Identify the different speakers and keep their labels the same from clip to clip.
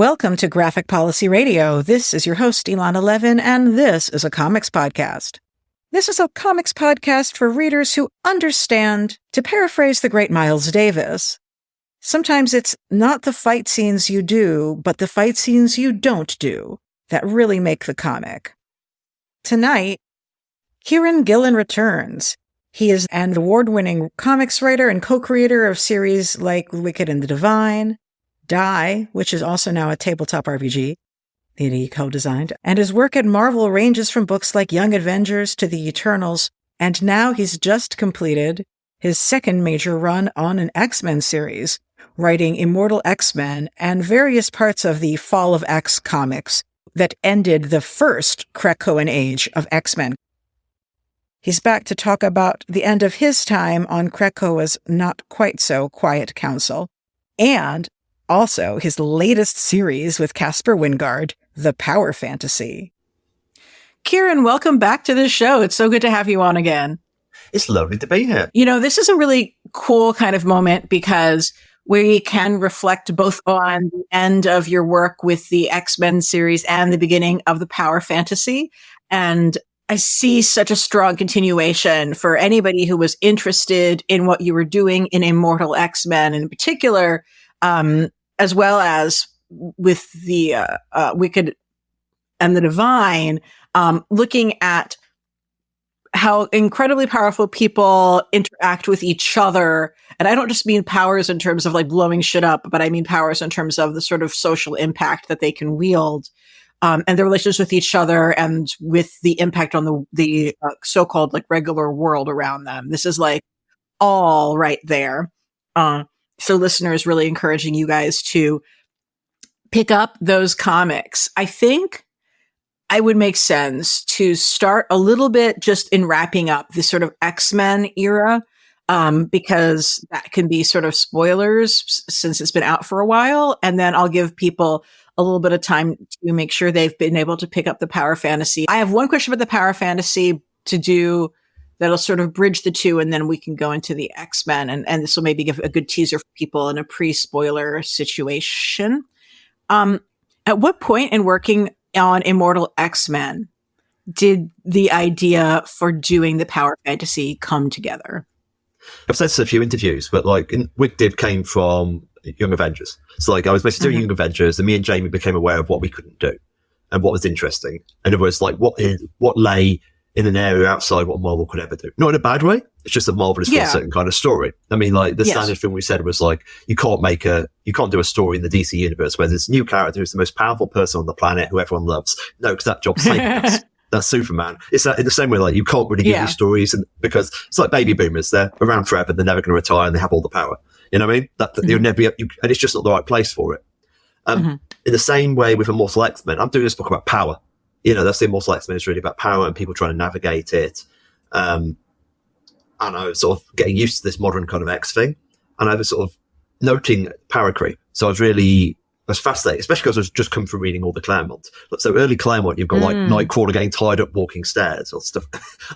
Speaker 1: Welcome to Graphic Policy Radio. This is your host, Ilana Levin, and this is a comics podcast. This is a comics podcast for readers who understand, to paraphrase the great Miles Davis, sometimes it's not the fight scenes you do, but the fight scenes you don't do that really make the comic. Tonight, Kieron Gillen returns. He is an award-winning comics writer and co-creator of series like Wicked and the Divine, Die, which is also now a tabletop RPG that he co-designed, and his work at Marvel ranges from books like Young Avengers to The Eternals, and now he's just completed his second major run on an X-Men series, writing Immortal X-Men and various parts of the Fall of X comics that ended the first Krakoan age of X-Men. He's back to talk about the end of his time on Krakoa's not-quite-so-quiet council, and also his latest series with Caspar Wijngaard, The Power Fantasy. Kieron, welcome back to the show. It's so good to have you on again.
Speaker 2: It's lovely to be here.
Speaker 1: You know, this is a really cool kind of moment because we can reflect both on the end of your work with the X-Men series and the beginning of The Power Fantasy. And I see such a strong continuation for anybody who was interested in what you were doing in Immortal X-Men in particular, as well as with the Wicked and the Divine, looking at how incredibly powerful people interact with each other. And I don't just mean powers in terms of like blowing shit up, but I mean powers in terms of the sort of social impact that they can wield, and their relations with each other and with the impact on the so-called like regular world around them. This is like all right there. So listeners, really encouraging you guys to pick up those comics. I think I would make sense to start a little bit just in wrapping up this sort of X-Men era, because that can be sort of spoilers since it's been out for a while. And then I'll give people a little bit of time to make sure they've been able to pick up the Power Fantasy. I have one question about the Power Fantasy to do that'll sort of bridge the two, and then we can go into the X-Men, and this will maybe give a good teaser for people in a pre-spoiler situation. At what point in working on Immortal X-Men did the idea for doing the Power Fantasy come together?
Speaker 2: I've said this in a few interviews, but like Wicked came from Young Avengers. So like I was basically doing Young Avengers, and me and Jamie became aware of what we couldn't do and what was interesting. And it was like what lay in an area outside what Marvel could ever do. Not in a bad way. It's just that Marvel is for a certain kind of story. I mean, like the standard thing we said was like, you can't do a story in the DC universe where this new character who's the most powerful person on the planet who everyone loves. No, because that job's taken. That's Superman. It's that in the same way, like you can't really give these stories, and because it's like baby boomers, they're around forever, they're never going to retire, and they have all the power. You know what I mean? That you'll never be, and it's just not the right place for it. In the same way with Immortal X-Men, I'm doing this book about power. You know, that's the Immortal X-Men is really about power and people trying to navigate it. And I was sort of getting used to this modern kind of X thing. And I was sort of noting power creep. So I was fascinated, especially because I was just come from reading all the Claremont. So early Claremont, you've got like Nightcrawler getting tired up walking stairs or stuff.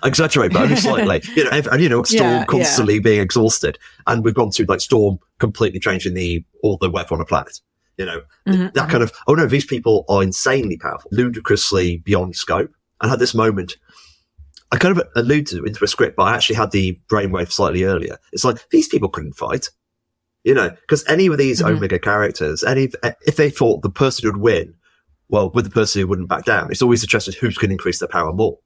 Speaker 2: I exaggerate, but only slightly. And Storm constantly being exhausted. And we've gone through like Storm completely changing all the weather on a planet. You know, that kind of, oh no, these people are insanely powerful, ludicrously beyond scope. And had this moment, I kind of alluded to it into a script, but I actually had the brainwave slightly earlier. It's like, these people couldn't fight, you know, because any of these Omega characters, if they thought the person who'd win, well, with the person who wouldn't back down, it's always interested who's going to increase their power more.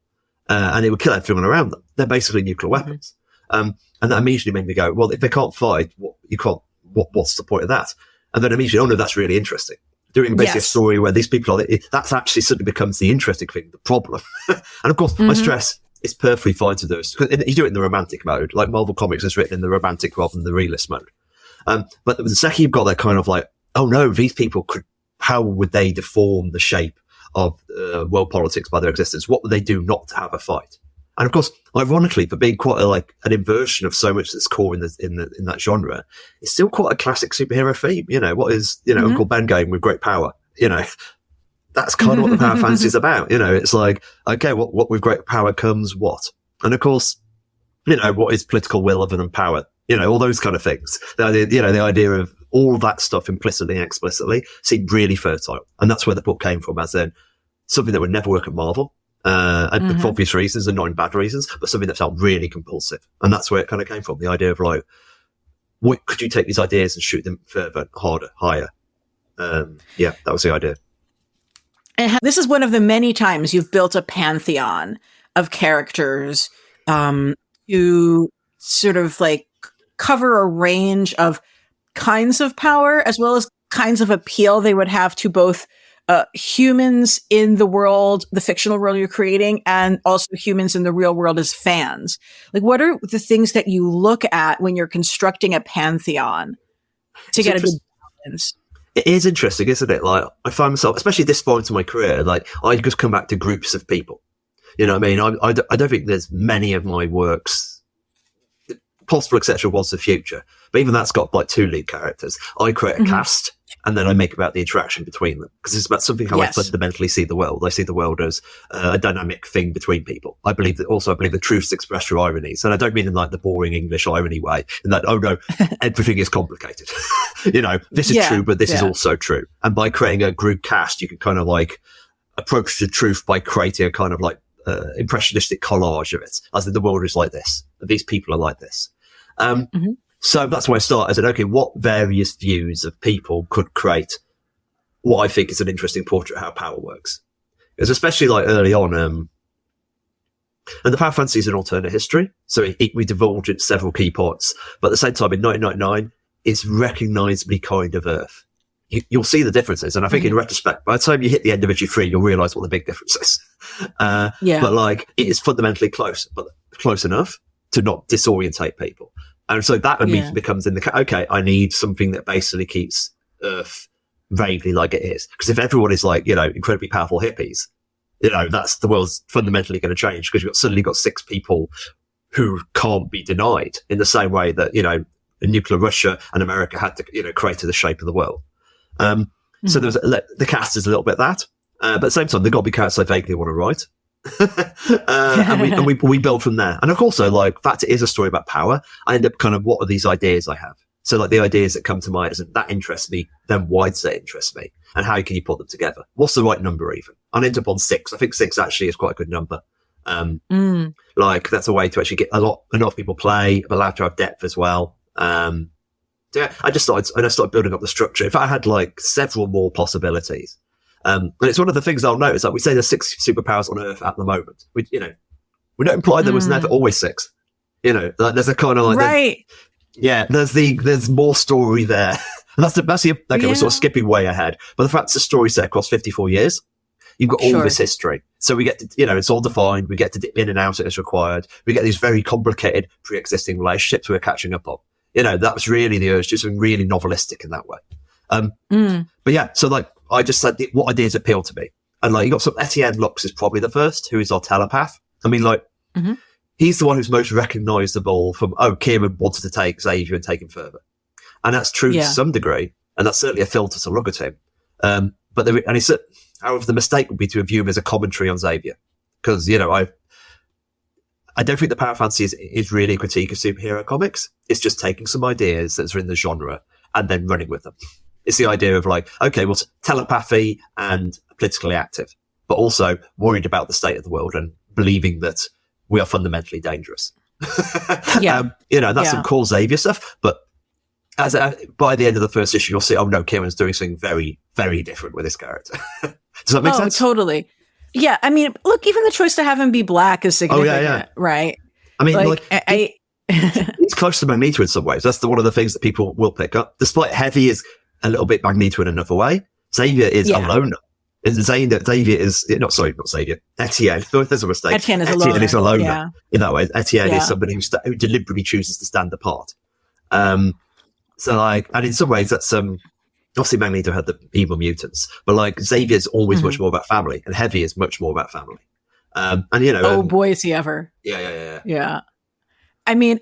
Speaker 2: And it would kill everyone around them. They're basically nuclear weapons. And that immediately made me go, well, if they can't fight, what's the point of that? And then immediately, oh no, that's really interesting. Doing basically a story where these people that's actually suddenly becomes the interesting thing, the problem. And of course, I stress it's perfectly fine to do this. You do it in the romantic mode, like Marvel Comics is written in the romantic rather than the realist mode. But the second you've got that kind of like, oh no, these people how would they deform the shape of world politics by their existence? What would they do not to have a fight? And of course, ironically, for being quite an inversion of so much that's core in that genre, it's still quite a classic superhero theme. You know, what is, Uncle Ben going with great power? You know, that's kind of what the Power Fantasy is about. You know, it's like, okay, what with great power comes what? And of course, what is political will other than power? You know, all those kind of things. The idea of all that stuff implicitly and explicitly seemed really fertile. And that's where the book came from, as in something that would never work at Marvel. And for obvious reasons and not in bad reasons, but something that felt really compulsive. And that's where it kind of came from. The idea of like, what could you take these ideas and shoot them further, harder, higher? Yeah, that was the idea.
Speaker 1: And this is one of the many times you've built a pantheon of characters to sort of like cover a range of kinds of power as well as kinds of appeal they would have to both humans in the world, the fictional world you're creating, and also humans in the real world as fans. Like, what are the things that you look at when you're constructing a pantheon to get a good balance?
Speaker 2: It is interesting, isn't it? Like, I find myself, especially at this point in my career, like, I just come back to groups of people. You know what I mean? I don't think there's many of my works, possible exception was The Future, but even that's got like 2 lead characters. I create a cast, and then I make about the interaction between them, because it's about something how I fundamentally see the world. I see the world as a dynamic thing between people. I believe the truth's expressed through ironies, and I don't mean in like the boring English irony way, in that, oh no, everything is complicated. You know, this is true, but this is also true. And by creating a group cast, you can kind of like approach the truth by creating a kind of like impressionistic collage of it, as in the world is like this, these people are like this. So that's why I start. I said, okay, what various views of people could create what I think is an interesting portrait of how power works? Because especially like early on, and the Power Fantasy is an alternate history, so we divulge into several key points, but at the same time in 1999, it's recognisably kind of Earth. You'll see the differences, and I think in retrospect, by the time you hit the end of issue 3, you'll realise what the big difference is. But like, it is fundamentally close, but close enough to not disorientate people. And so that immediately becomes okay, I need something that basically keeps Earth vaguely like it is. Because if everyone is like, you know, incredibly powerful hippies, you know, that's the world's fundamentally going to change, because you've suddenly got 6 people who can't be denied in the same way that, you know, nuclear Russia and America had to, you know, create the shape of the world. So there's the cast is a little bit that, but at the same time, they've got to be characters I vaguely want to write. And we build from there. And of course, like, fact, it is a story about power. I end up kind of, what are these ideas I have? So like, the ideas that come to mind isn't that interest me, then why does that interest me? And how can you put them together? What's the right number even? I end up on 6. I think 6 actually is quite a good number. Like, that's a way to actually get enough people play, but allowed to have depth as well. Yeah, I just started building up the structure. In fact, I had like several more possibilities. And it's one of the things I'll notice, like, we say there's 6 superpowers on Earth at the moment. We don't imply there was never always 6. You know, like, there's a kind of like,
Speaker 1: right.
Speaker 2: There's more story there. And that's the okay, we're sort of skipping way ahead. But the fact it's a story set across 54 years, you've got all this history. So we get to, you know, it's all defined. We get to dip in and out as required. We get these very complicated pre-existing relationships we're catching up on. You know, that was really the urge, just really novelistic in that way. But yeah, so like, I just said, what ideas appeal to me? And like, you got Etienne Lux is probably the first, who is our telepath. I mean, like, he's the one who's most recognisable from, Kieron wanted to take Xavier and take him further. And that's true to some degree. And that's certainly a filter to look at him. However, the mistake would be to view him as a commentary on Xavier. Because, you know, I don't think the Power Fantasy is really a critique of superhero comics. It's just taking some ideas that are in the genre and then running with them. It's the idea of like, okay, well, telepathy and politically active, but also worried about the state of the world and believing that we are fundamentally dangerous. You know, that's some core Xavier stuff. But by the end of the first issue, you'll see, oh no, Kieron's doing something very, very different with this character. Does that make sense?
Speaker 1: Totally. Yeah. I mean, look, even the choice to have him be black is significant, right?
Speaker 2: I mean, it's close to Magneto in some ways. That's one of the things that people will pick up. Despite Heavy is a little bit Magneto in another way, Xavier is a loner. Xavier is, not Xavier, Etienne. There's a mistake.
Speaker 1: Etienne is a loner. In
Speaker 2: that way. Etienne is somebody who deliberately chooses to stand apart. So like, and in some ways that's, obviously Magneto had the evil mutants, but like Xavier's always much more about family, and Heavy is much more about family. And you know,
Speaker 1: boy, is he ever.
Speaker 2: Yeah.
Speaker 1: I mean,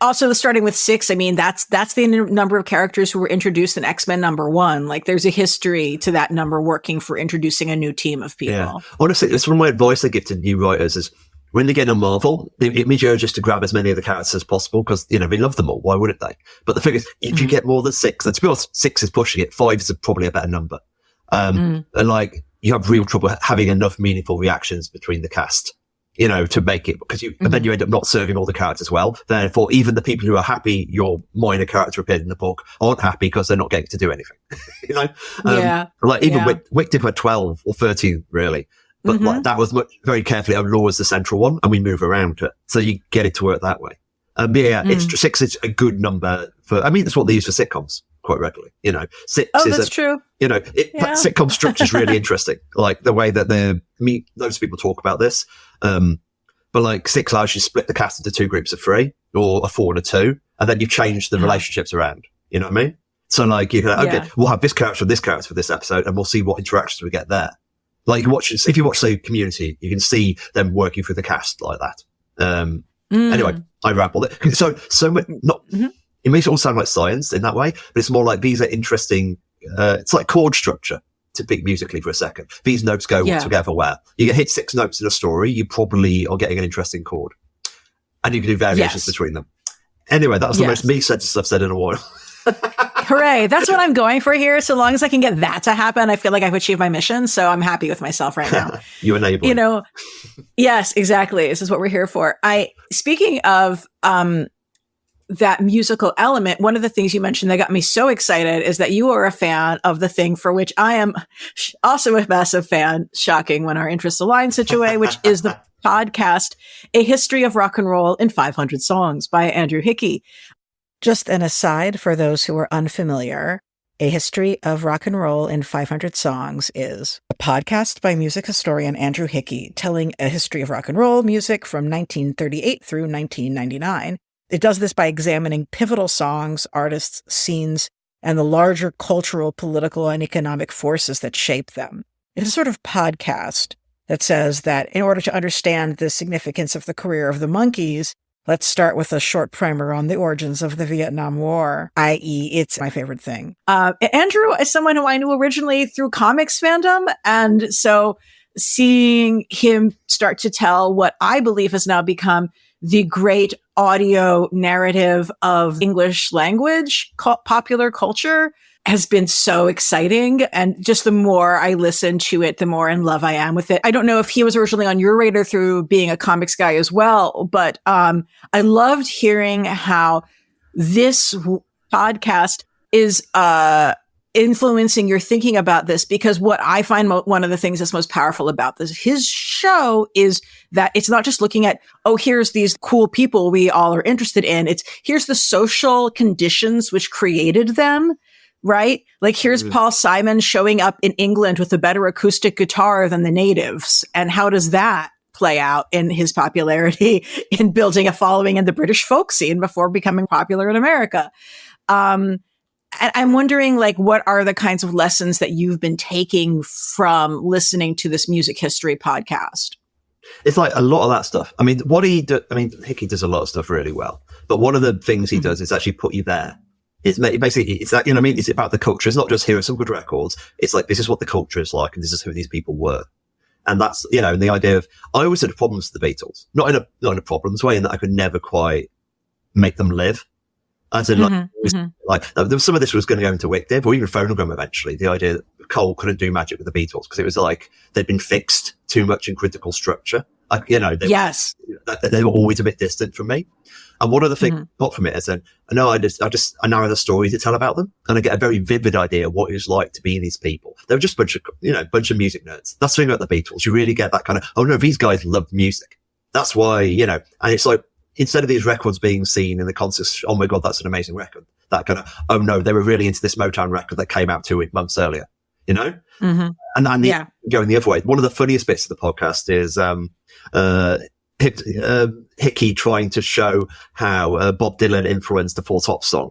Speaker 1: also starting with 6, I mean, that's the number of characters who were introduced in X-Men #1. Like, there's a history to that number working for introducing a new team of people.
Speaker 2: Yeah. Honestly, it's one of my advice I give to new writers is, When they get on Marvel, it means you're just to grab as many of the characters as possible because, they love them all. Why wouldn't they? But the thing is, if you get more than 6, and to be honest, 6 is pushing it. 5 is probably a better number. And like, you have real trouble having enough meaningful reactions between the cast, to make it, because and then you end up not serving all the characters well. Therefore, even the people who are happy your minor character appeared in the book aren't happy because they're not getting to do anything. Like even Wick did 12 or 13 really. But like that was very carefully, Law was the central one, and we move around it. So you get it to work that way. It's 6 is a good number for, that's what they use for sitcoms quite regularly. 6 is
Speaker 1: that's true.
Speaker 2: Sitcom structure is really interesting. Like the way that loads of people talk about this. But like 6 allows you to split the cast into 2 groups of 3 or a 4 and a 2, and then you've changed the relationships around. You know what I mean? So like you can, we'll have this character and this character for this episode, and we'll see what interactions we get there. Like if you watch, say, Community, you can see them working through the cast like that. Anyway, I rambled it. So it makes it all sound like science in that way, but it's more like these are interesting. It's like chord structure, to speak musically for a second. These notes go together well. You hit 6 notes in a story, you probably are getting an interesting chord, and you can do variations between them. Anyway, that was the most me sentence I've said in a while.
Speaker 1: Hooray. That's what I'm going for here. So long as I can get that to happen, I feel like I've achieved my mission. So I'm happy with myself right now.
Speaker 2: You enable.
Speaker 1: Yes, exactly. This is what we're here for. Speaking of that musical element, one of the things you mentioned that got me so excited is that you are a fan of the thing for which I am also a massive fan, shocking when our interests align such a way, which is the podcast, A History of Rock and Roll in 500 Songs by Andrew Hickey. Just an aside for those who are unfamiliar, A History of Rock and Roll in 500 Songs is a podcast by music historian Andrew Hickey telling a history of rock and roll music from 1938 through 1999. It does this by examining pivotal songs, artists, scenes, and the larger cultural, political, and economic forces that shape them. It's a sort of podcast that says that in order to understand the significance of the career of the Monkees, let's start with a short primer on the origins of the Vietnam War, i.e. it's my favorite thing. Andrew is someone who I knew originally through comics fandom, and so seeing him start to tell what I believe has now become the great audio narrative of English language, popular culture, has been so exciting. And just the more I listen to it, the more in love I am with it. I don't know if he was originally on your radar through being a comics guy as well, but I loved hearing how this podcast is influencing your thinking about this, because what I find one of the things that's most powerful about his show is that it's not just looking at, here's these cool people we all are interested in. It's here's the social conditions which created them. Right? Like here's Paul Simon showing up in England with a better acoustic guitar than the natives. And how does that play out in his popularity in building a following in the British folk scene before becoming popular in America? And I'm wondering, like, what are the kinds of lessons that you've been taking from listening to this music history podcast?
Speaker 2: It's like a lot of that stuff. I mean, Hickey does a lot of stuff really well, but one of the things he does is actually put you there. It's basically, it's that, it's about the culture. It's not just here are some good records. It's like, this is what the culture is like, and this is who these people were. And that's, and the idea of, I always had problems with the Beatles, not in a problems way, in that I could never quite make them live. As in, some of this was going to go into Wick Div or even Phonogram eventually. The idea that Cole couldn't do magic with the Beatles because it was like they'd been fixed too much in critical structure. Like, they were always a bit distant from me. And one of the things got from it is that I narrow the story to tell about them, and I get a very vivid idea of what it was like to be these people. They were just bunch of music nerds. That's the thing about the Beatles. You really get that kind of, these guys love music. That's why, and it's like, instead of these records being seen in the context, oh my God, that's an amazing record. That kind of, oh no, they were really into this Motown record that came out 2 months earlier, And going the other way. One of the funniest bits of the podcast is, Hickey trying to show how Bob Dylan influenced the Four Tops song,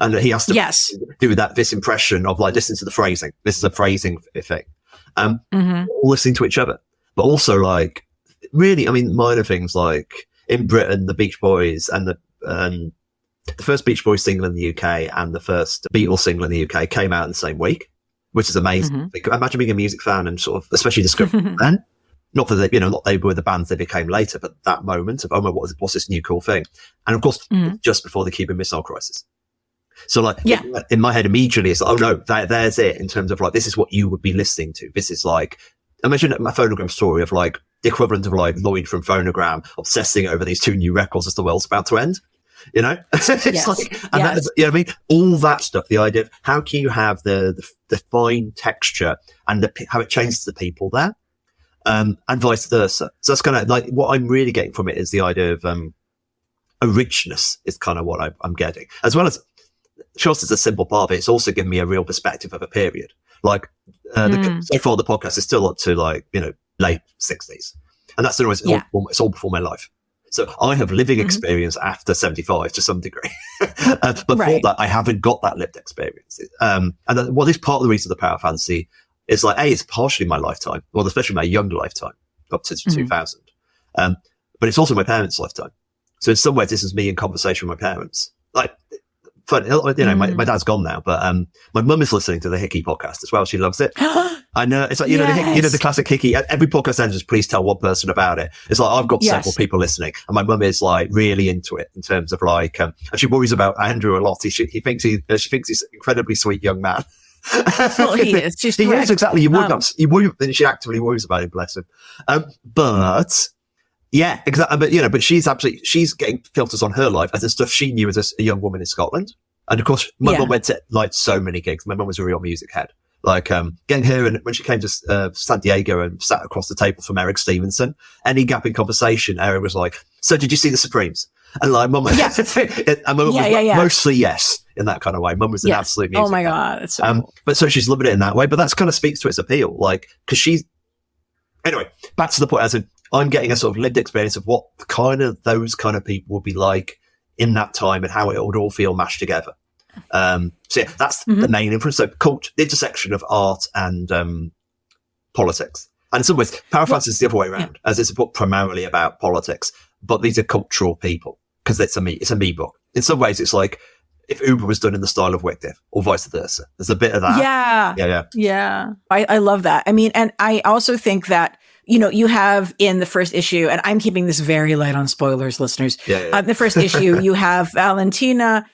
Speaker 2: and he has to do this impression of like, listen to the phrasing. This is a phrasing thing. All listening to each other, but also like really, minor things like in Britain, the Beach Boys and the first Beach Boys single in the UK and the first Beatles single in the UK came out in the same week, which is amazing. Like, imagine being a music fan and sort of, especially discovering then. Not that they, not they were the bands they became later, but that moment of, oh my, what's this new cool thing? And of course, just before the Cuban Missile Crisis. So like, in my head immediately, it's like, oh no, there's it in terms of like, this is what you would be listening to. This is like, imagine my Phonogram story of like the equivalent of like Lloyd from Phonogram obsessing over these 2 new records as the world's about to end. It's like, and that is, I mean, all that stuff, the idea of how can you have the fine texture and how it changes the people there, and vice versa. So that's kind of like what I'm really getting from it is the idea of, a richness is kind of what I'm getting, as well as, sure, it's a simple part of it. It's also given me a real perspective of a period. Like, so far the podcast is still up to like, late 60s. And that's it's all before my life. So I have living experience after 75 to some degree. Before that, I haven't got that lived experience. And what is part of the reason the power fantasy is like, it's partially my lifetime, well, especially my young lifetime, up to 2000. But it's also my parents' lifetime. So in some ways, this is me in conversation with my parents. Like, funny, my dad's gone now, but my mum is listening to the Hickey podcast as well. She loves it. I know it's like the classic Hickey. Every podcast ends with please tell one person about it. It's like I've got several people listening, and my mum is like really into it in terms of like, and she worries about Andrew a lot. She thinks she thinks he's an incredibly sweet young man.
Speaker 1: Well, he is. Just
Speaker 2: he is exactly. You worry, and she actively worries about him. Bless him. But. Yeah, exactly. But she's getting filters on her life as the stuff she knew as a young woman in Scotland. And of course, my mum went to like so many gigs. My mum was a real music head. Like, getting her, and when she came to San Diego and sat across the table from Eric Stevenson, any gap in conversation, Eric was like, so did you see the Supremes? And like, mum, and mum was mostly yes, in that kind of way. Mum was an absolute music
Speaker 1: Oh my
Speaker 2: head.
Speaker 1: God. It's so cool.
Speaker 2: But so she's loving it in that way. But that's kind of speaks to its appeal. Like, cause anyway, back to the point as in, I'm getting a sort of lived experience of what those kind of people would be like in that time and how it would all feel mashed together. So yeah, that's the main influence. So the intersection of art and politics. And in some ways, Power Fantasy is the other way around, as it's a book primarily about politics, but these are cultural people because it's a me book. In some ways, it's like if Uber was done in the style of Wycliffe or vice versa. There's a bit of that.
Speaker 1: Yeah. I love that. I mean, and I also think that you have in the first issue, and I'm keeping this very light on spoilers, listeners. The first issue, you have Valentina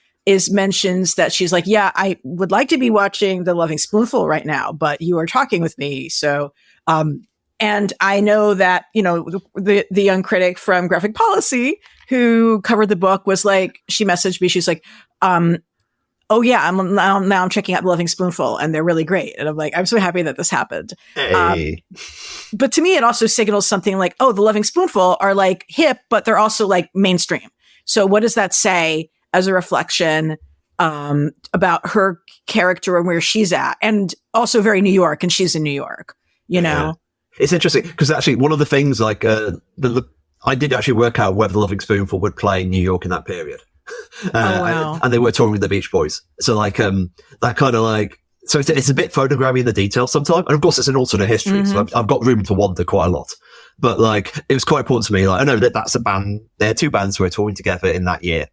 Speaker 1: mentions that she's like, I would like to be watching The Loving Spoonful right now, but you are talking with me. So, and I know that, the young critic from Graphic Policy who covered the book was like, she messaged me. She's like, oh yeah, I'm checking out The Loving Spoonful and they're really great. And I'm like, I'm so happy that this happened.
Speaker 2: Hey.
Speaker 1: But to me, it also signals something like, oh, The Loving Spoonful are like hip, but they're also like mainstream. So what does that say as a reflection about her character and where she's at? And also very New York, and she's in New York, know?
Speaker 2: It's interesting because actually one of the things like, I did actually work out whether The Loving Spoonful would play in New York in that period. And they were touring with the Beach Boys. So like, that kind of like, so it's a bit photogrammy in the details sometimes. And of course it's an alternate history. So I've got room to wander quite a lot, but like, it was quite important to me. Like, I know that's a band. There are 2 bands who were touring together in that year.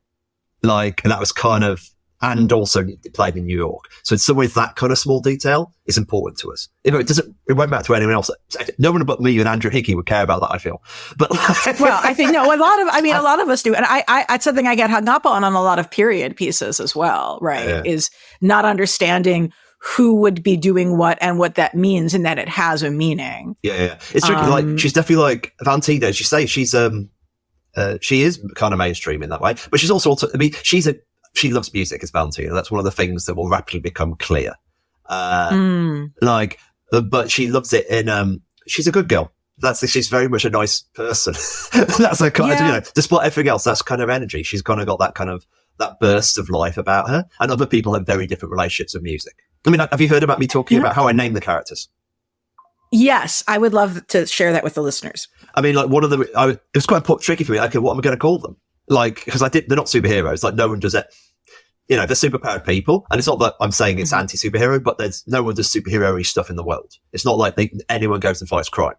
Speaker 2: Like, and that was kind of, and also played in New York. So in some ways that kind of small detail is important to us. It went back to anyone else. No one but me and Andrew Hickey would care about that, I feel. But
Speaker 1: well, I think, a lot of us do. And I it's something I get hung up on a lot of period pieces as well, right? Is not understanding who would be doing what and what that means and that it has a meaning. Yeah.
Speaker 2: It's tricky. Like, she's definitely like Valentina. She is kind of mainstream in that way, but she's also, she loves music as Valentina. That's one of the things that will rapidly become clear. But she loves it in, she's a good girl. She's very much a nice person. That's her kind of, despite everything else, that's kind of energy. She's kind of got that kind of, that burst of life about her. And other people have very different relationships with music. I mean, have you heard about me talking about how I name the characters?
Speaker 1: Yes, I would love to share that with the listeners.
Speaker 2: I mean, like it was quite tricky for me. Okay, what am I going to call them? Like, because they're not superheroes. Like, no one does it. They're superpowered people. And it's not that I'm saying it's anti-superhero, but there's no one does superhero-y stuff in the world. It's not like anyone goes and fights crime.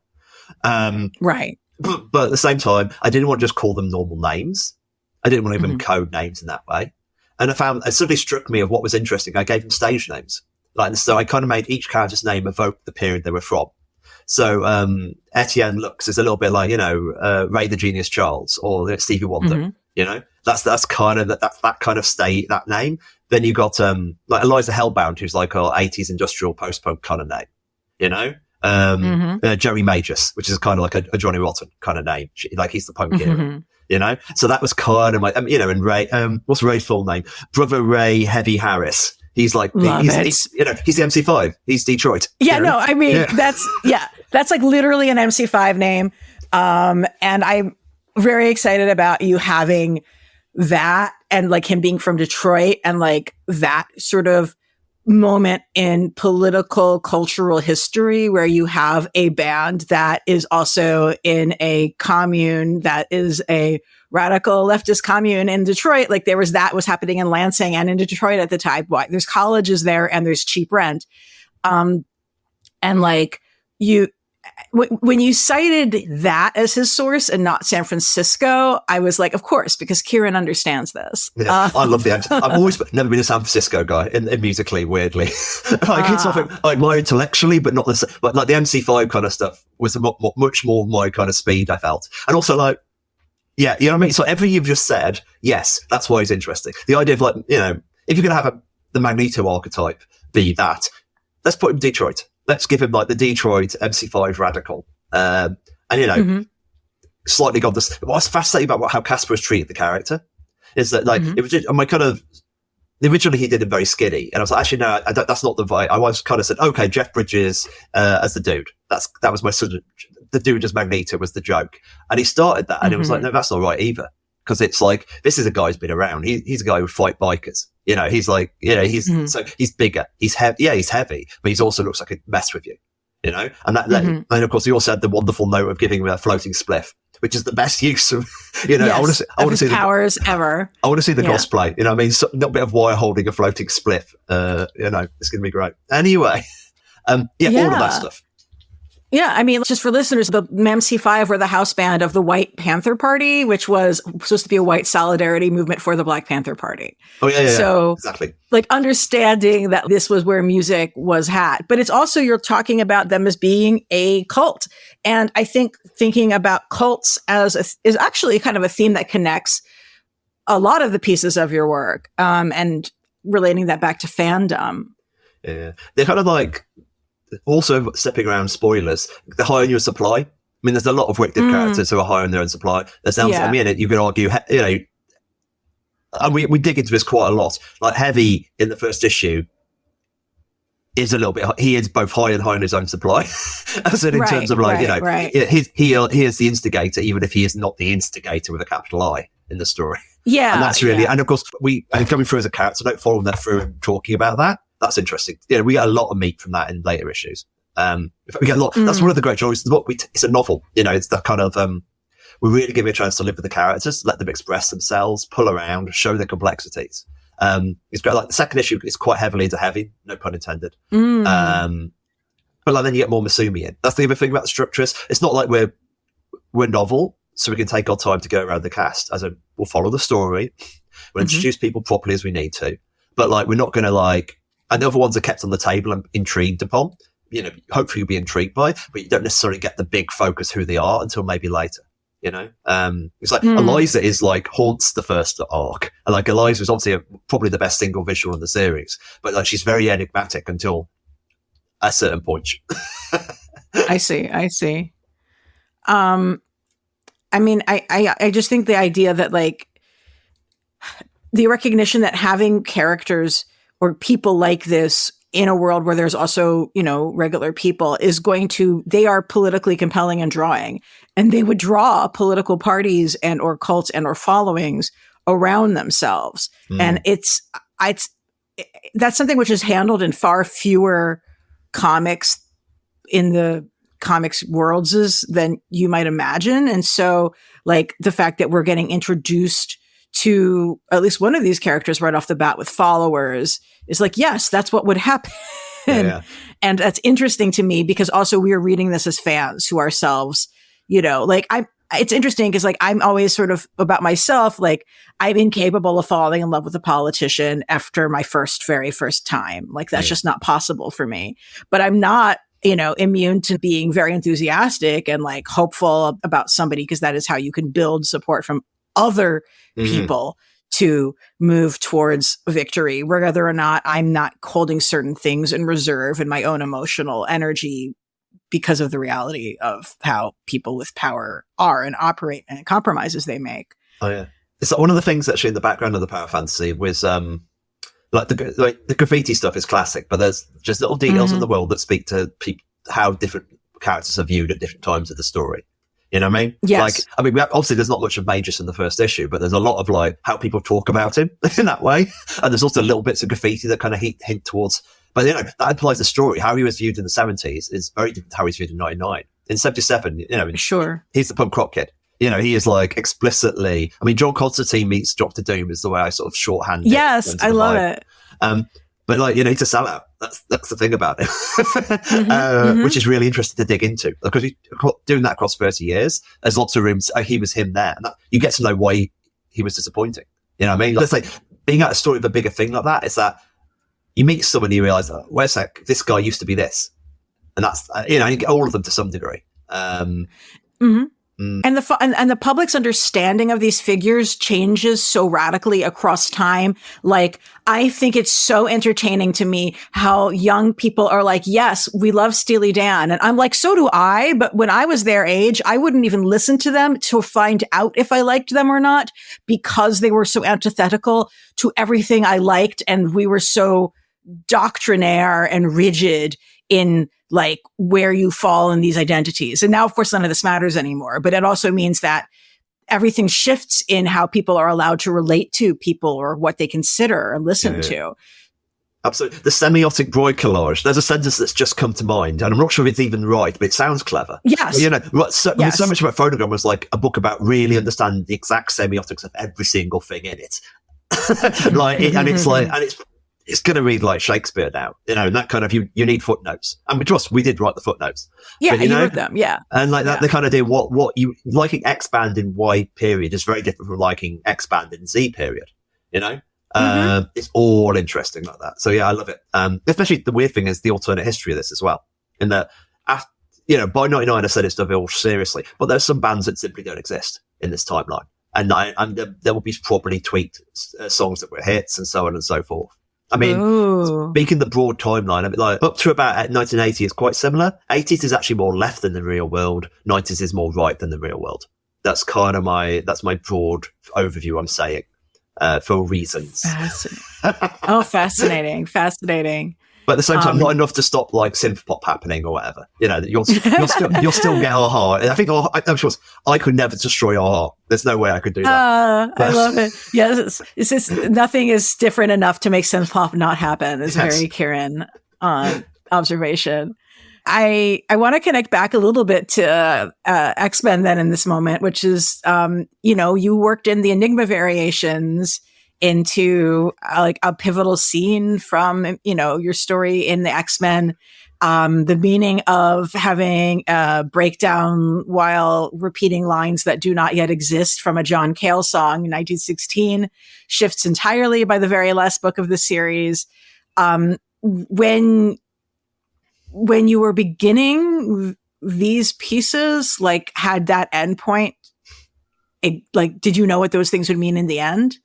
Speaker 1: Right.
Speaker 2: But at the same time, I didn't want to just call them normal names. I didn't want to give them code names in that way. And it suddenly struck me of what was interesting. I gave them stage names. So I kind of made each character's name evoke the period they were from. So Etienne looks is a little bit like, Ray the Genius Charles or Stevie Wonder. That's kind of that kind of state, that name. Then you got like Eliza Hellbound, who's like our 80s industrial post-punk kind of name. Jerry Magus, which is kind of like a Johnny Rotten kind of name. Like he's the punk hero. So that was kind of my, and Ray, what's Ray's full name? Brother Ray Heavy Harris. He's like, he's the MC5. He's Detroit.
Speaker 1: Yeah, no, I mean, that's like literally an MC5 name. And I'm very excited about you having that and like him being from Detroit and like that sort of moment in political cultural history where you have a band that is also in a commune that is a radical leftist commune in Detroit. Like there was happening in Lansing and in Detroit at the time. There's colleges there and there's cheap rent. And like when you cited that as his source and not San Francisco, I was like, of course, because Kieron understands this.
Speaker 2: Yeah, I love the answer. I've always never been a San Francisco guy, in musically, weirdly. It's something I admire intellectually, but not the same. But like the MC5 kind of stuff was much more my kind of speed, I felt. And also like, yeah, you know what I mean? So everything you've just said, yes, that's why it's interesting. The idea of like, if you're going to have the Magneto archetype be that, let's put him in Detroit. Let's give him like the Detroit MC5 radical. Slightly got this. What's fascinating about how Caspar has treated the character is that like, it was just, my kind of, originally he did him very skinny. And I was like, actually, no, that's not the vibe. I was kind of said, okay, Jeff Bridges, as the dude. That was my sort of, the dude as Magneto was the joke. And he started that and it was like, no, that's not right either. Because it's like, this is a guy who's been around. He's a guy who would fight bikers. He's like, so he's bigger. He's heavy. Yeah, he's heavy, but he also looks like a mess with you, and that, and of course he also had the wonderful note of giving him a floating spliff, which is the best use of,
Speaker 1: yes,
Speaker 2: I want to see
Speaker 1: powers ever.
Speaker 2: I want to see the cosplay. I mean, a little bit of wire holding a floating spliff. It's going to be great. Anyway, all of that stuff.
Speaker 1: Yeah, I mean, just for listeners, the MC5 were the house band of the White Panther Party, which was supposed to be a white solidarity movement for the Black Panther Party.
Speaker 2: Oh, yeah.
Speaker 1: So,
Speaker 2: exactly.
Speaker 1: Like, understanding that this was where music was had. But it's also, you're talking about them as being a cult. And I think thinking about cults is actually kind of a theme that connects a lot of the pieces of your work, and relating that back to fandom.
Speaker 2: Yeah. They're kind of like, also stepping around spoilers, they're high on your supply. I mean, there's a lot of wicked characters who are high on their own supply. I mean, you could argue, and we dig into this quite a lot. Like Heavy in the first issue is a little bit, he is both high on his own supply. As in terms of like, he is the instigator, even if he is not the instigator with a capital I in the story. Yeah. And that's really, and of course, coming through as a character, don't follow them through and talking about that. That's interesting. We get a lot of meat from that in later issues. We get a lot. That's one of the great joys of the book. It's a novel. It's that kind of, we really give you a chance to live with the characters, let them express themselves, pull around, show their complexities. It's great. Like the second issue is quite heavily into Heavy, no pun intended. But like then you get more Masumi in. That's the other thing about the structure is it's not like we're novel, so we can take our time to go around the cast. We'll follow the story, we'll introduce people properly as we need to, but like we're not going to like. And the other ones are kept on the table and intrigued upon. Hopefully you'll be intrigued by, but you don't necessarily get the big focus who they are until maybe later. It's like Eliza is like haunts the first arc, and like Eliza is obviously probably the best single visual in the series, but like she's very enigmatic until a certain point.
Speaker 1: I see. I mean, I just think the idea that like the recognition that having characters or people like this in a world where there's also, regular people they are politically compelling and drawing, and they would draw political parties and or cults and or followings around themselves. And that's something which is handled in far fewer comics in the comics worlds than you might imagine. And so like the fact that we're getting introduced to at least one of these characters right off the bat with followers is like, yes, that's what would happen. Yeah. And that's interesting to me because also we are reading this as fans who ourselves, it's interesting because like, I'm always sort of about myself, like I'm incapable of falling in love with a politician after my very first time. Like that's just not possible for me, but I'm not immune to being very enthusiastic and like hopeful about somebody, because that is how you can build support from other people to move towards victory, whether or not I'm not holding certain things in reserve in my own emotional energy because of the reality of how people with power are and operate and compromises they make.
Speaker 2: Oh yeah. It's like one of the things actually in the background of the power fantasy was the graffiti stuff is classic, but there's just little details in the world that speak to how different characters are viewed at different times of the story. You know what I mean?
Speaker 1: Yes.
Speaker 2: Obviously there's not much of Magus in the first issue, but there's a lot of like how people talk about him in that way. And there's also little bits of graffiti that kind of hint towards, but that implies the story. How he was viewed in the 70s is very different to how he's viewed in 99. In 77,
Speaker 1: sure,
Speaker 2: he's the punk rock kid. He is like explicitly, John Constantine meets Dr. Doom is the way I sort of shorthand it.
Speaker 1: Yes, I love it.
Speaker 2: But like, he's a sellout. That's the thing about it, which is really interesting to dig into, because doing that across 30 years, there's lots of rooms. He was him there. And you get to know why he was disappointing. You know what I mean? Let's say being at a story of a bigger thing like that is that you meet someone and you realize, wait a sec, this guy used to be this. And that's, you get all of them to some degree.
Speaker 1: And the public's understanding of these figures changes so radically across time. Like, I think it's so entertaining to me how young people are like, yes, we love Steely Dan. And I'm like, so do I. But when I was their age, I wouldn't even listen to them to find out if I liked them or not, because they were so antithetical to everything I liked. And we were so doctrinaire and rigid in like where you fall in these identities. And now, of course, none of this matters anymore, but it also means that everything shifts in how people are allowed to relate to people or what they consider and listen to.
Speaker 2: Absolutely. The semiotic broad collage. There's a sentence that's just come to mind, and I'm not sure if it's even right, but it sounds clever.
Speaker 1: Yes.
Speaker 2: So much about Phonogram was like a book about really understanding the exact semiotics of every single thing in it. It's going to read like Shakespeare now, and that kind of, you need footnotes. And trust, we did write the footnotes.
Speaker 1: Yeah, but, you wrote them, yeah.
Speaker 2: And like that, they kind of do what you liking X-band in Y period is very different from liking X-band in Z period, It's all interesting like that. So yeah, I love it. Especially the weird thing is the alternate history of this as well. In that, by 99 I said it's done all seriously, but there's some bands that simply don't exist in this timeline. And there will be properly tweaked songs that were hits and so on and so forth. Speaking the broad timeline, like up to about 1980 is quite similar. 80s is actually more left than the real world. 90s is more right than the real world. That's kind of my broad overview. I'm saying for reasons.
Speaker 1: Fascinating.
Speaker 2: But at the same time, not enough to stop like synth pop happening or whatever. You'll still get our heart. I think I'm sure I could never destroy our heart. There's no way I could do that.
Speaker 1: I love it. Yes, it's just nothing is different enough to make synth pop not happen. It's very Kieron observation. I want to connect back a little bit to X-Men then in this moment, which is you worked in the Enigma variations into like a pivotal scene from your story in the X-Men, the meaning of having a breakdown while repeating lines that do not yet exist from a John Cale song in 1916 shifts entirely by the very last book of the series. When you were beginning these pieces, like, had that endpoint, did you know what those things would mean in the end?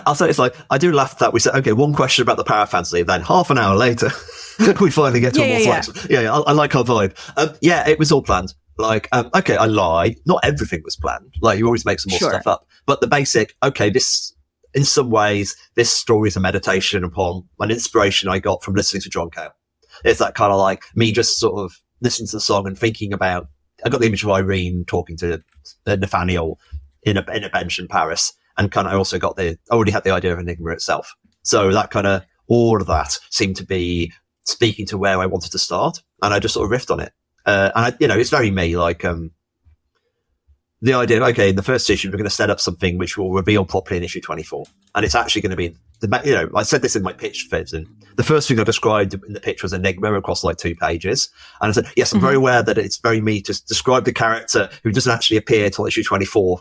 Speaker 2: I'll say it's like, I do laugh at that. We said, okay, one question about the power fantasy, then half an hour later, we finally get to a more flexible. Yeah, I like our vibe. It was all planned. Like, okay, I lie. Not everything was planned. Like, you always make some more stuff up. But the basic, okay, this, in some ways, this story is a meditation upon an inspiration I got from listening to John Cale. It's that kind of like me just sort of listening to the song and thinking about, I got the image of Irene talking to Nathaniel in a bench in Paris, and kind of I also got already had the idea of Enigma itself. So that kind of, all of that seemed to be speaking to where I wanted to start, and I just sort of riffed on it. And it's very me, like, the idea, okay, in the first issue, we're going to set up something which will reveal properly in issue 24. And it's actually going to be, I said this in my pitch, and the first thing I described in the pitch was Enigma across like 2 pages. And I said, yes, I'm very aware that it's very me to describe the character who doesn't actually appear till issue 24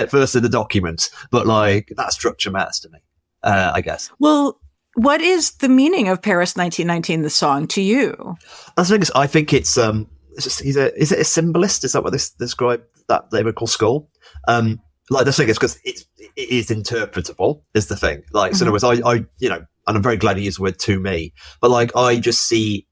Speaker 2: first in the document. But like, that structure matters to me, I guess.
Speaker 1: Well, what is the meaning of Paris 1919, the song, to you?
Speaker 2: I think it's is it a symbolist? Is that what they describe that lyrical school? Like the thing is because it is interpretable is the thing. Like, so in other words, I and I'm very glad he used the word to me, but like I just see.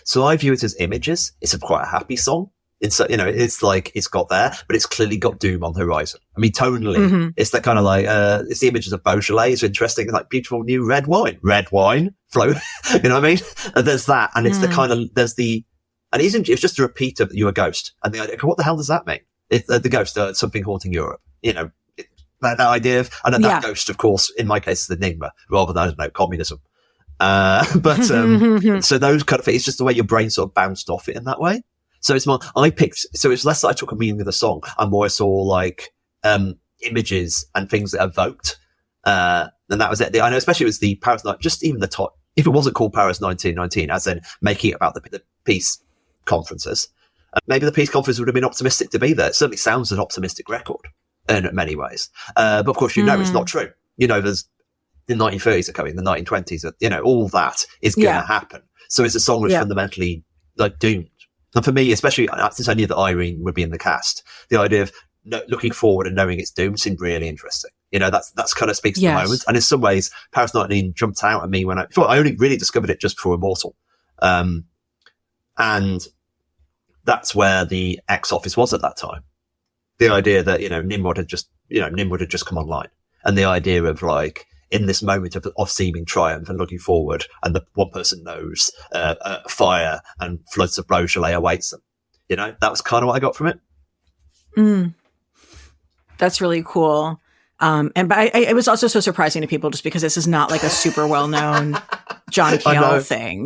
Speaker 2: So I view it as images. It's quite a happy song. It's it's like it's got there, but it's clearly got doom on the horizon. I mean, tonally, it's that kind of like it's the images of Beaujolais. It's interesting, like beautiful new red wine flow. You know what I mean? And there's that, and it's the kind of and it's just a repeat of "You're a Ghost," and the idea, what the hell does that mean? The ghost, something haunting Europe. That idea of, and that ghost, of course, in my case, is the enigma rather than, I don't know, communism. But so those kind of things, it's just the way your brain sort of bounced off it in that way. So it's more, so it's less that I took a meaning of the song and more I saw like, images and things that evoked, and that was it. I know, especially it was the Paris night, just even the top, if it wasn't called Paris 1919, as in making it about the peace conferences, maybe the peace conference would have been optimistic to be there. It certainly sounds an optimistic record in many ways. But of course, it's not true. There's the 1930s are coming, the 1920s, all that is going to happen. So it's a song that's fundamentally like doomed. And for me, especially since I knew that Irene would be in the cast, the idea of looking forward and knowing it's doomed seemed really interesting. That's kind of speaks to the moment. And in some ways, Paris 19 jumped out at me when I only really discovered it just for Immortal. And that's where the X office was at that time. The idea that, Nimrod had just come online. And the idea of like, in this moment of seeming triumph and looking forward, and the one person knows fire and floods of Beaujolais awaits them. That was kind of what I got from it.
Speaker 1: That's really cool. It was also so surprising to people just because this is not like a super well-known John Cale thing,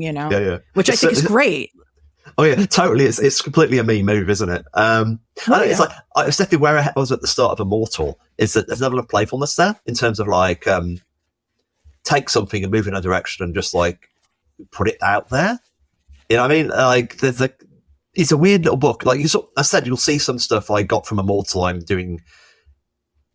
Speaker 1: which I think is great.
Speaker 2: Oh yeah, totally. It's completely a me move, isn't it? It's like, it's definitely where I was at the start of Immortal, is that there's a level of playfulness there in terms of like, take something and move in a direction and just like put it out there. You know what I mean? Like it's a weird little book. Like I said, you'll see some stuff I got from Immortal I'm doing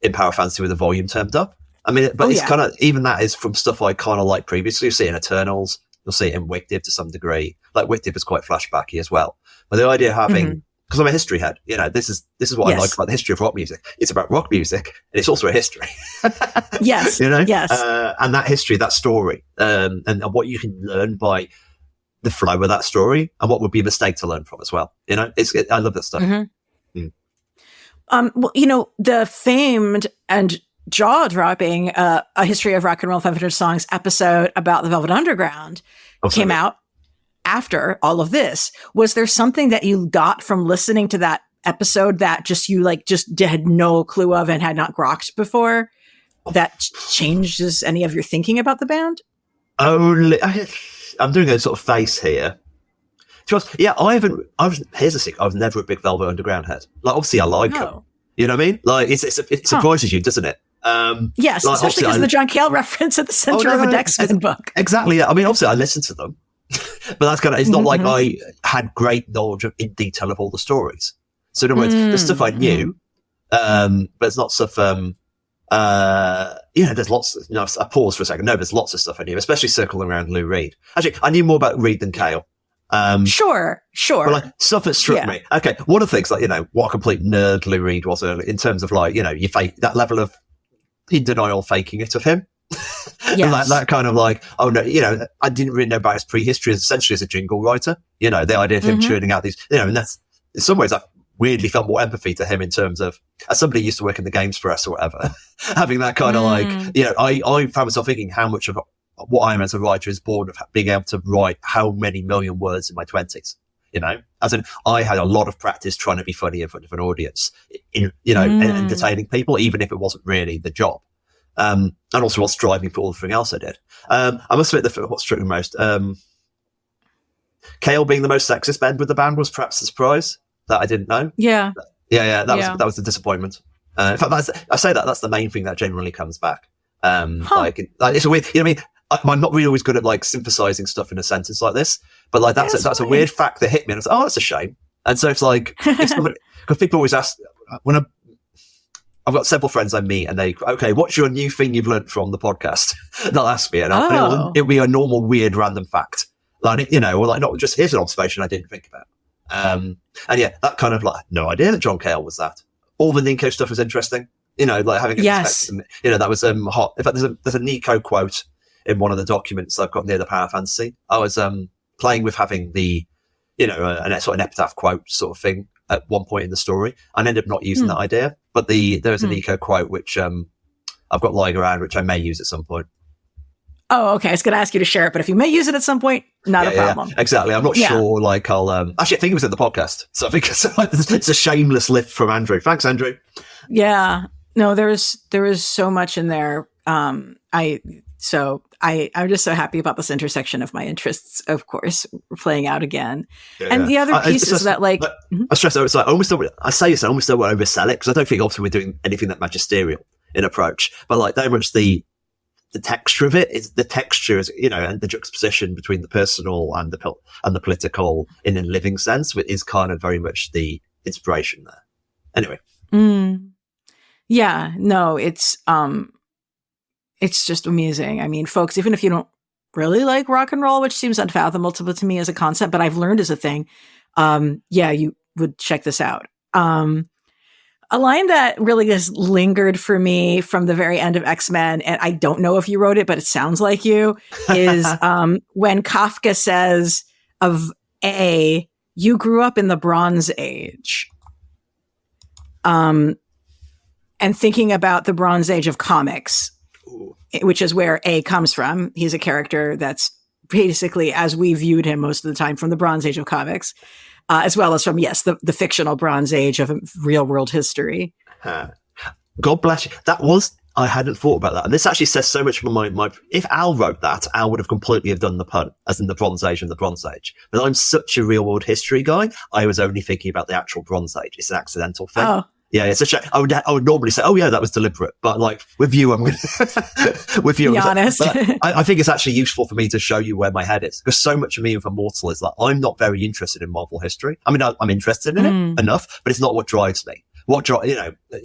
Speaker 2: in Power Fantasy with the volume turned up. I mean, but it's kind of, even that is from stuff I kind of liked previously. You'll see it in Eternals. You'll see it in Wigdiv to some degree. Like Wigdiv is quite flashbacky as well. But the idea of having, because I'm a history head, this is what I like about the history of rock music. It's about rock music, and it's also a history.
Speaker 1: Yes.
Speaker 2: Yes. And that history, that story, and what you can learn by the flow of that story, and what would be a mistake to learn from as well. I love that stuff.
Speaker 1: The famed and jaw-dropping A History of Rock and Roll 500 Songs episode about the Velvet Underground came out after all of this. Was there something that you got from listening to that episode that just had no clue of and had not grokked before that changes any of your thinking about the band?
Speaker 2: I'm doing a sort of face here. Here's the secret. I was never a big Velvet Underground head. Like, obviously I like them. You know what I mean? Like, it surprises you, doesn't it?
Speaker 1: Yes, like, especially because of the John Cale reference at the center of a Dexman book.
Speaker 2: Exactly. Yeah. I mean, obviously I listened to them, but that's it's not like I had great knowledge in detail of all the stories. So in other words, there's stuff I knew, but it's not stuff, there's lots of, I paused for a second. No, there's lots of stuff I knew, especially circling around Lou Reed. Actually, I knew more about Reed than Cale.
Speaker 1: Sure.
Speaker 2: But like stuff that struck me. Okay. One of the things, like, what a complete nerd Lou Reed was early in terms of like, you fake that level of in denial faking it of him. Yes. that kind of like, oh no, I didn't really know about his prehistory essentially as a jingle writer. The idea of him churning out these, and that's in some ways I weirdly felt more empathy to him in terms of, as somebody who used to work in the games press or whatever, having that kind of like, I found myself thinking how much of what I am as a writer is born of being able to write how many million words in my 20s. As in, I had a lot of practice trying to be funny in front of an audience, entertaining people, even if it wasn't really the job. And also what's driving for everything else I did. I must admit what struck me most, Cale being the most sexist member with the band was perhaps a surprise that I didn't know. Yeah. That was a disappointment. In fact, I say that's the main thing that generally comes back. Like it's a weird, what I mean? I'm not really always good at like synthesizing stuff in a sentence like this, but like that's a weird fact that hit me. And I was like, oh, that's a shame. And so it's like, because people always ask I've got several friends I meet, and okay, what's your new thing you've learned from the podcast? They'll ask me, and it'll be a normal, weird, random fact. Like, or like, not just, here's an observation I didn't think about. And yeah, that kind of like, no idea that John Cale was that. All the Nico stuff was interesting. Like having a perspective. That was hot. In fact, there's a Nico quote in one of the documents I've got near the Power Fantasy. I was playing with having the, an sort of an epitaph quote sort of thing at one point in the story. I ended up not using that idea, but there's a Nico quote which I've got lying around, which I may use at some point.
Speaker 1: Oh, okay. I was going to ask you to share it, but if you may use it at some point, not a problem.
Speaker 2: Yeah, exactly. I'm not sure. Like, I'll actually, I think it was in the podcast, so I think it's a shameless lift from Andrew. Thanks, Andrew.
Speaker 1: Yeah. No, there is so much in there. I'm just so happy about this intersection of my interests, of course, playing out again. And the other piece is that, like,
Speaker 2: I stress out, it's like, I almost don't want to oversell it, because I don't think obviously we're doing anything that magisterial in approach, but like very much the texture of it is the texture is, and the juxtaposition between the personal and the political in a living sense is kind of very much the inspiration there. Anyway.
Speaker 1: Yeah, no, it's just amusing. I mean, folks, even if you don't really like rock and roll, which seems unfathomable to me as a concept, but I've learned as a thing, you would check this out. A line that really has lingered for me from the very end of X-Men, and I don't know if you wrote it, but it sounds like you, is when Kafka says of A, you grew up in the Bronze Age. And thinking about the Bronze Age of comics, which is where A comes from. He's a character that's basically, as we viewed him most of the time, from the Bronze Age of comics. As well as from, the fictional Bronze Age of real world history.
Speaker 2: God bless you. I hadn't thought about that. And this actually says so much from my if Al wrote that, Al would have completely have done the pun, as in the Bronze Age and the Bronze Age. But I'm such a real world history guy, I was only thinking about the actual Bronze Age. It's an accidental thing. Oh. Yeah, it's a shame. I would normally say, oh yeah, that was deliberate. But like with you, I'm going to, with you,
Speaker 1: be honest.
Speaker 2: I think it's actually useful for me to show you where my head is, because so much of me with Immortal is that I'm not very interested in Marvel history. I mean, I'm interested in it enough, but it's not what drives me. You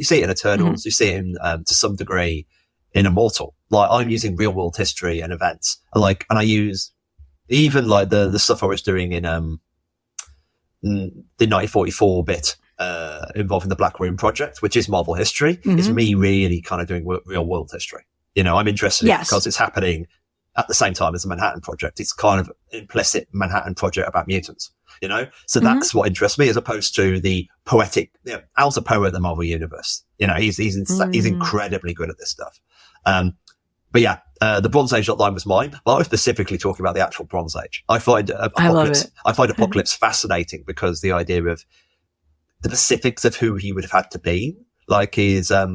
Speaker 2: see it in Eternals, you see it in, to some degree in Immortal. Like I'm using real world history and events, and I use even like the stuff I was doing in the 1944 bit. Involving the Black Room Project, which is Marvel history, is me really kind of doing real world history. I'm interested in it because it's happening at the same time as the Manhattan Project. It's kind of implicit Manhattan Project about mutants, So that's what interests me, as opposed to the poetic. Al's a poet in the Marvel Universe. He's incredibly good at this stuff. But yeah, the Bronze Age line was mine, but I was specifically talking about the actual Bronze Age. I find Apocalypse fascinating because the idea of the specifics of who he would have had to be, like his, like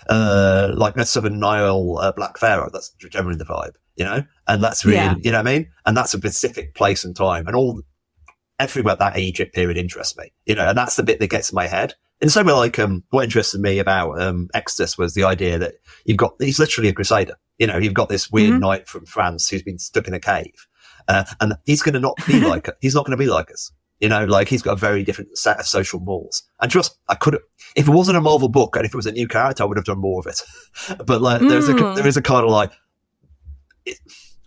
Speaker 2: a Southern Nile Black Pharaoh. That's generally the vibe, and that's really, you know what I mean? And that's a specific place and time, and everything about that Egypt period interests me, and that's the bit that gets in my head. In the same way, like, what interested me about, Exodus was the idea that he's literally a crusader. You've got this weird knight from France who's been stuck in a cave, and he's not going to be like us. He's got a very different set of social morals. And if it wasn't a Marvel book and if it was a new character, I would have done more of it. But there is a kind of like,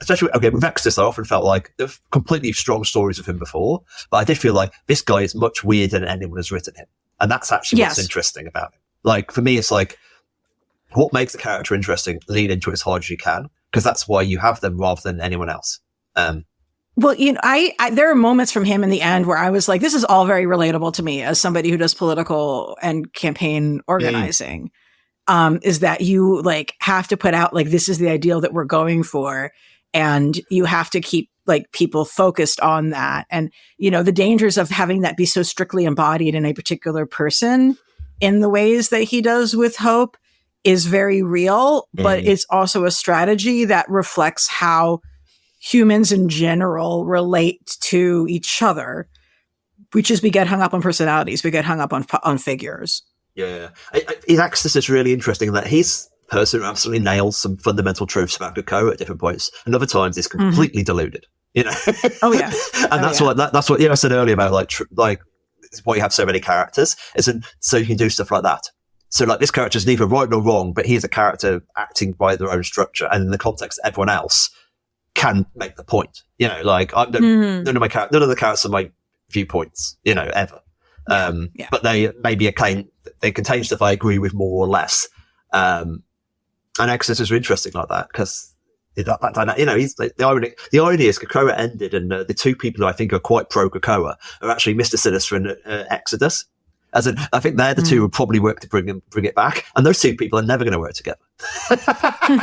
Speaker 2: especially, with Exodus, I often felt like there were completely strong stories of him before, but I did feel like this guy is much weirder than anyone has written him. And that's actually what's interesting about him. Like, for me, it's like, what makes the character interesting, lean into it as hard as you can, because that's why you have them rather than anyone else.
Speaker 1: Well, there are moments from him in the end where I was like, this is all very relatable to me as somebody who does political and campaign organizing, is that you have to put out, this is the ideal that we're going for. And you have to keep people focused on that. And, the dangers of having that be so strictly embodied in a particular person in the ways that he does with Hope is very real, but it's also a strategy that reflects how humans in general relate to each other, which is we get hung up on personalities, we get hung up on figures.
Speaker 2: Yeah. His Exodus is really interesting in that his person absolutely nails some fundamental truths about Krakoa at different points, and other times it's completely deluded,
Speaker 1: Oh yeah.
Speaker 2: And that's what I said earlier about why you have so many characters, so you can do stuff like that. So like this character is neither right nor wrong, but he is a character acting by their own structure, and in the context of everyone else can make the point. You know, like none of the characters are my viewpoints, you know, ever. But they maybe they contain stuff I agree with more or less. And Exodus is interesting like that because that you know, the irony is Krakoa ended, and the two people who I think are quite pro Krakoa are actually Mr. Sinister and Exodus. As in, I think they're the two who would probably work to bring it back, and those two people are never going to work together.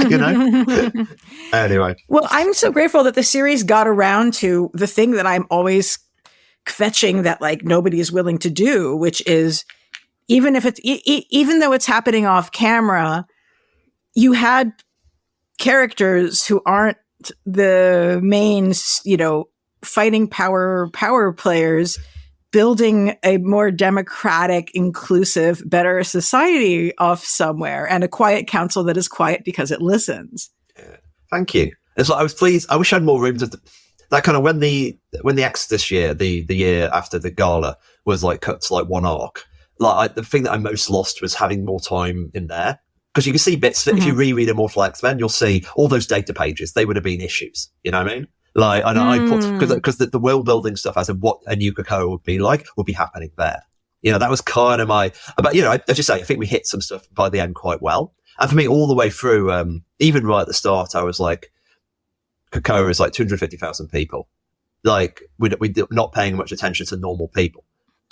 Speaker 2: You know. Anyway,
Speaker 1: well, I'm so grateful that the series got around to the thing that I'm always fetching that like nobody is willing to do, which is even if it's even though it's happening off camera, you had characters who aren't the main, you know, fighting power players, building a more democratic, inclusive, better society off somewhere, and a quiet council that is quiet because it listens.
Speaker 2: Yeah. Thank you. It's like I was pleased. I wish I had more room to that kind of when the Exodus year, the year after the gala was like cut to like one arc. Like the thing that I most lost was having more time in there. Because you can see bits that if you reread Immortal X-Men, you'll see all those data pages. They would have been issues. You know what I mean? Like, and I put, because the world building stuff as in what a new Krakoa would be like would be happening there. You know, that was kind of but you know, as you say, I think we hit some stuff by the end quite well. And for me, all the way through, even right at the start, I was like, Krakoa is like 250,000 people. Like, we're not paying much attention to normal people,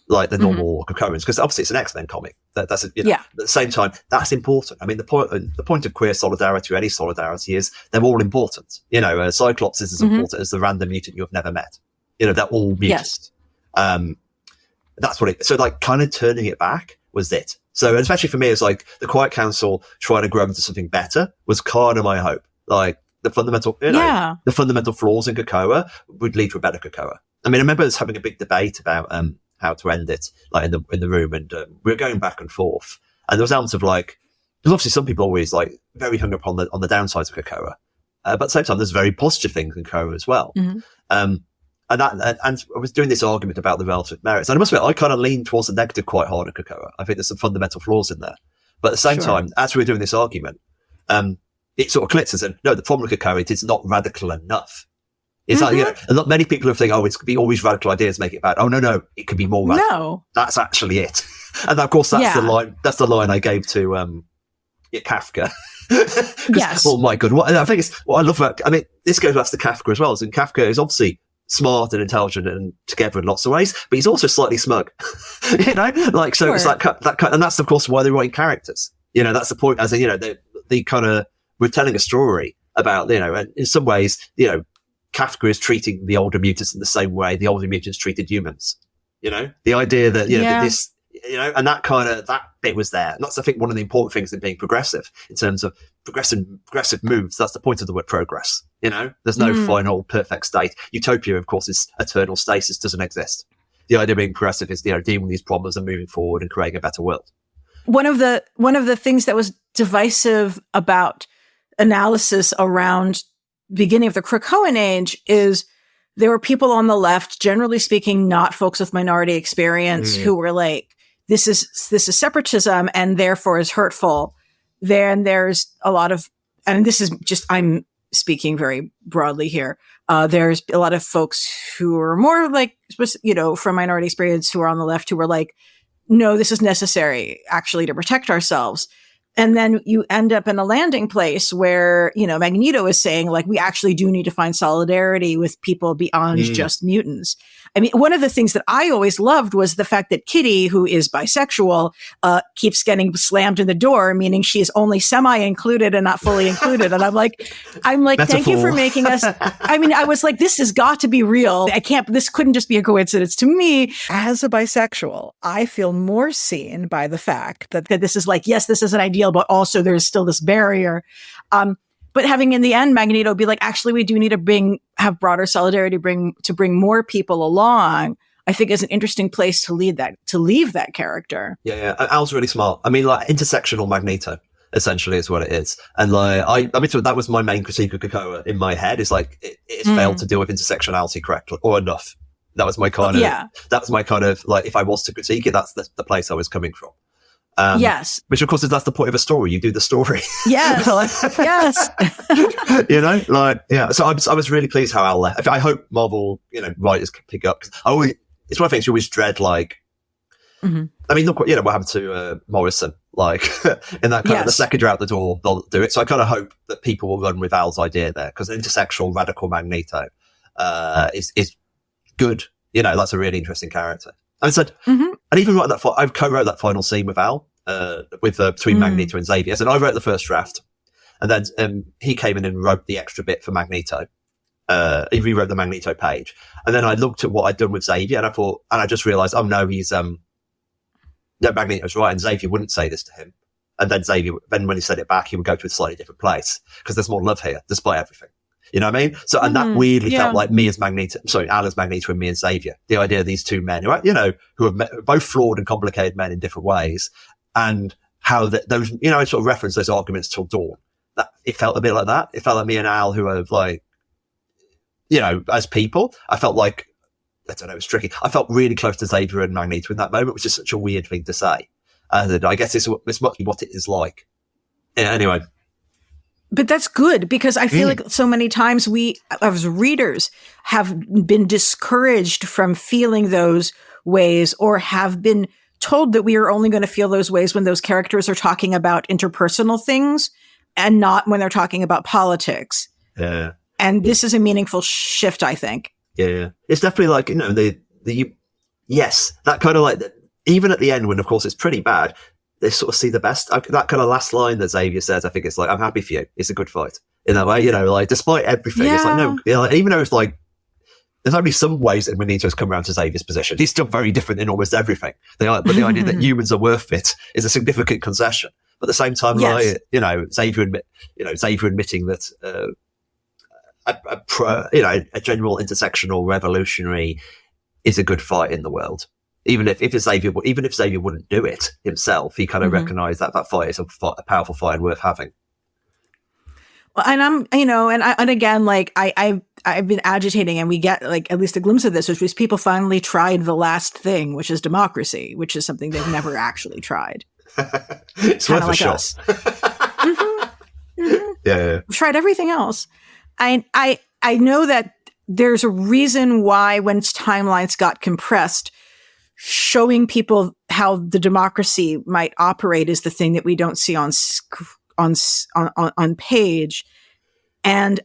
Speaker 2: like the normal Krakoans, because obviously it's an X-Men comic. That's you know, At the same time, that's important. I mean, the point of queer solidarity or any solidarity is they're all important. You know, Cyclops is as important as the random mutant you have never met. You know, they're all mutants. Yes. That's what so like kind of turning it back was it. So especially for me, it's like the Quiet Council trying to grow into something better was kind of my hope. Like the fundamental, you know, the fundamental flaws in Krakoa would lead to a better Krakoa. I mean, I remember us having a big debate about how to end it, like in the room, and we were going back and forth. And there was elements of like, because obviously some people always like very hung up on the downsides of Krakoa, but at the same time, there's very positive things in Krakoa as well. And I was doing this argument about the relative merits, and I must admit, I kind of leaned towards the negative quite hard in Krakoa. I think there's some fundamental flaws in there, but at the same time, as we were doing this argument, it sort of clicked and said, no, the problem with Krakoa is not radical enough. It's like, you know, many people have think, oh, it's could be always radical ideas make it bad. Oh, no, it could be more radical. No. That's actually it. And of course, that's the line I gave to Kafka.
Speaker 1: Yes.
Speaker 2: Oh my God. What I love about, I mean, this goes back to Kafka as well. And Kafka is obviously smart and intelligent and together in lots of ways, but he's also slightly smug. You know, like, so it's like that kind, and that's of course why they're writing characters. You know, that's the point, as in, you know, they kind of, we're telling a story about, you know, and in some ways, you know, Kafka is treating the older mutants in the same way the older mutants treated humans. You know, the idea that, you know, that this, you know, and that bit was there. And that's, I think, one of the important things in being progressive in terms of progressive moves. That's the point of the word progress. You know, there's no final perfect state. Utopia, of course, is eternal stasis, doesn't exist. The idea of being progressive is, you know, dealing with these problems and moving forward and creating a better world.
Speaker 1: One of the things that was divisive about analysis around beginning of the Krakoan age is there were people on the left, generally speaking, not folks with minority experience, who were like, this is separatism and therefore is hurtful. Then there's a lot of, and this is just, I'm speaking very broadly here. There's a lot of folks who are more like, you know, from minority experience who are on the left who were like, no, this is necessary actually to protect ourselves. And then you end up in a landing place where, you know, Magneto is saying, like, we actually do need to find solidarity with people beyond just mutants. I mean, one of the things that I always loved was the fact that Kitty, who is bisexual, keeps getting slammed in the door, meaning she is only semi-included and not fully included. And I'm like, thank you for making us. I mean, I was like, this has got to be real. This couldn't just be a coincidence. To me, as a bisexual, I feel more seen by the fact that this is like, yes, this is an ideal, but also there's still this barrier. But having in the end Magneto be like, actually, we do need to have broader solidarity, to bring more people along, I think is an interesting place to leave that character.
Speaker 2: Yeah. Al's really smart. I mean, like, intersectional Magneto essentially is what it is. And like, I mean, that was my main critique of Krakoa in my head, is like, it failed to deal with intersectionality correctly or enough. That was my kind of, like, if I was to critique it, that's the place I was coming from.
Speaker 1: Yes.
Speaker 2: Which, of course, that's the point of a story. You do the story.
Speaker 1: Yes. Yes.
Speaker 2: You know, like, yeah. So I was really pleased how Al left. I hope Marvel, you know, writers can pick up. Cause it's one of the things you always dread, like, I mean, look, you know, what happened to Morrison, like, in that kind of the second you're out the door, they'll do it. So I kind of hope that people will run with Al's idea there, because an intersexual radical Magneto is good. You know, that's a really interesting character. And said, and even write that, I co-wrote that final scene with Al, between Magneto and Xavier. And I wrote the first draft, and then he came in and wrote the extra bit for Magneto. He rewrote the Magneto page, and then I looked at what I'd done with Xavier, and I just realised, oh no, no, Magneto's right, and Xavier wouldn't say this to him. And then when he said it back, he would go to a slightly different place, because there's more love here, despite everything. You know what I mean? So, and that weirdly felt like me as Magneto, Al as Magneto and me as Xavier. The idea of these two men who are, you know, who are both flawed and complicated men in different ways, and how those, you know, I sort of reference those arguments till dawn. That it felt a bit like that. It felt like me and Al, who are like, you know, as people, I felt like, I don't know, it was tricky. I felt really close to Xavier and Magneto in that moment, which is such a weird thing to say. And I guess it's much what it is like. Yeah, anyway.
Speaker 1: But that's good, because I feel like so many times we, as readers, have been discouraged from feeling those ways, or have been told that we are only going to feel those ways when those characters are talking about interpersonal things and not when they're talking about politics.
Speaker 2: Yeah.
Speaker 1: And this is a meaningful shift, I think.
Speaker 2: Yeah. It's definitely like, you know, yes, that kind of like, even at the end when, of course, it's pretty bad, they sort of see the best. That kind of last line that Xavier says, I think it's like, I'm happy for you. It's a good fight. In that way, you know, like, despite everything, it's like, no, you know, like, even though it's like, there's only some ways that Magneto's come around to Xavier's position. He's still very different in almost everything. But the idea that humans are worth it is a significant concession. But at the same time, like, you know, Xavier admitting that, a general intersectional revolutionary is a good fight in the world. Even if Xavier wouldn't do it himself, he kind of recognised that fight is a powerful fight and worth having.
Speaker 1: Well, and I'm, you know, and again, like I've been agitating, and we get like at least a glimpse of this, which was people finally tried the last thing, which is democracy, which is something they've never actually tried.
Speaker 2: It's worth a shot.
Speaker 1: Us.
Speaker 2: Yeah.
Speaker 1: We've tried everything else. I know that there's a reason why, when timelines got compressed, showing people how the democracy might operate is the thing that we don't see on page. And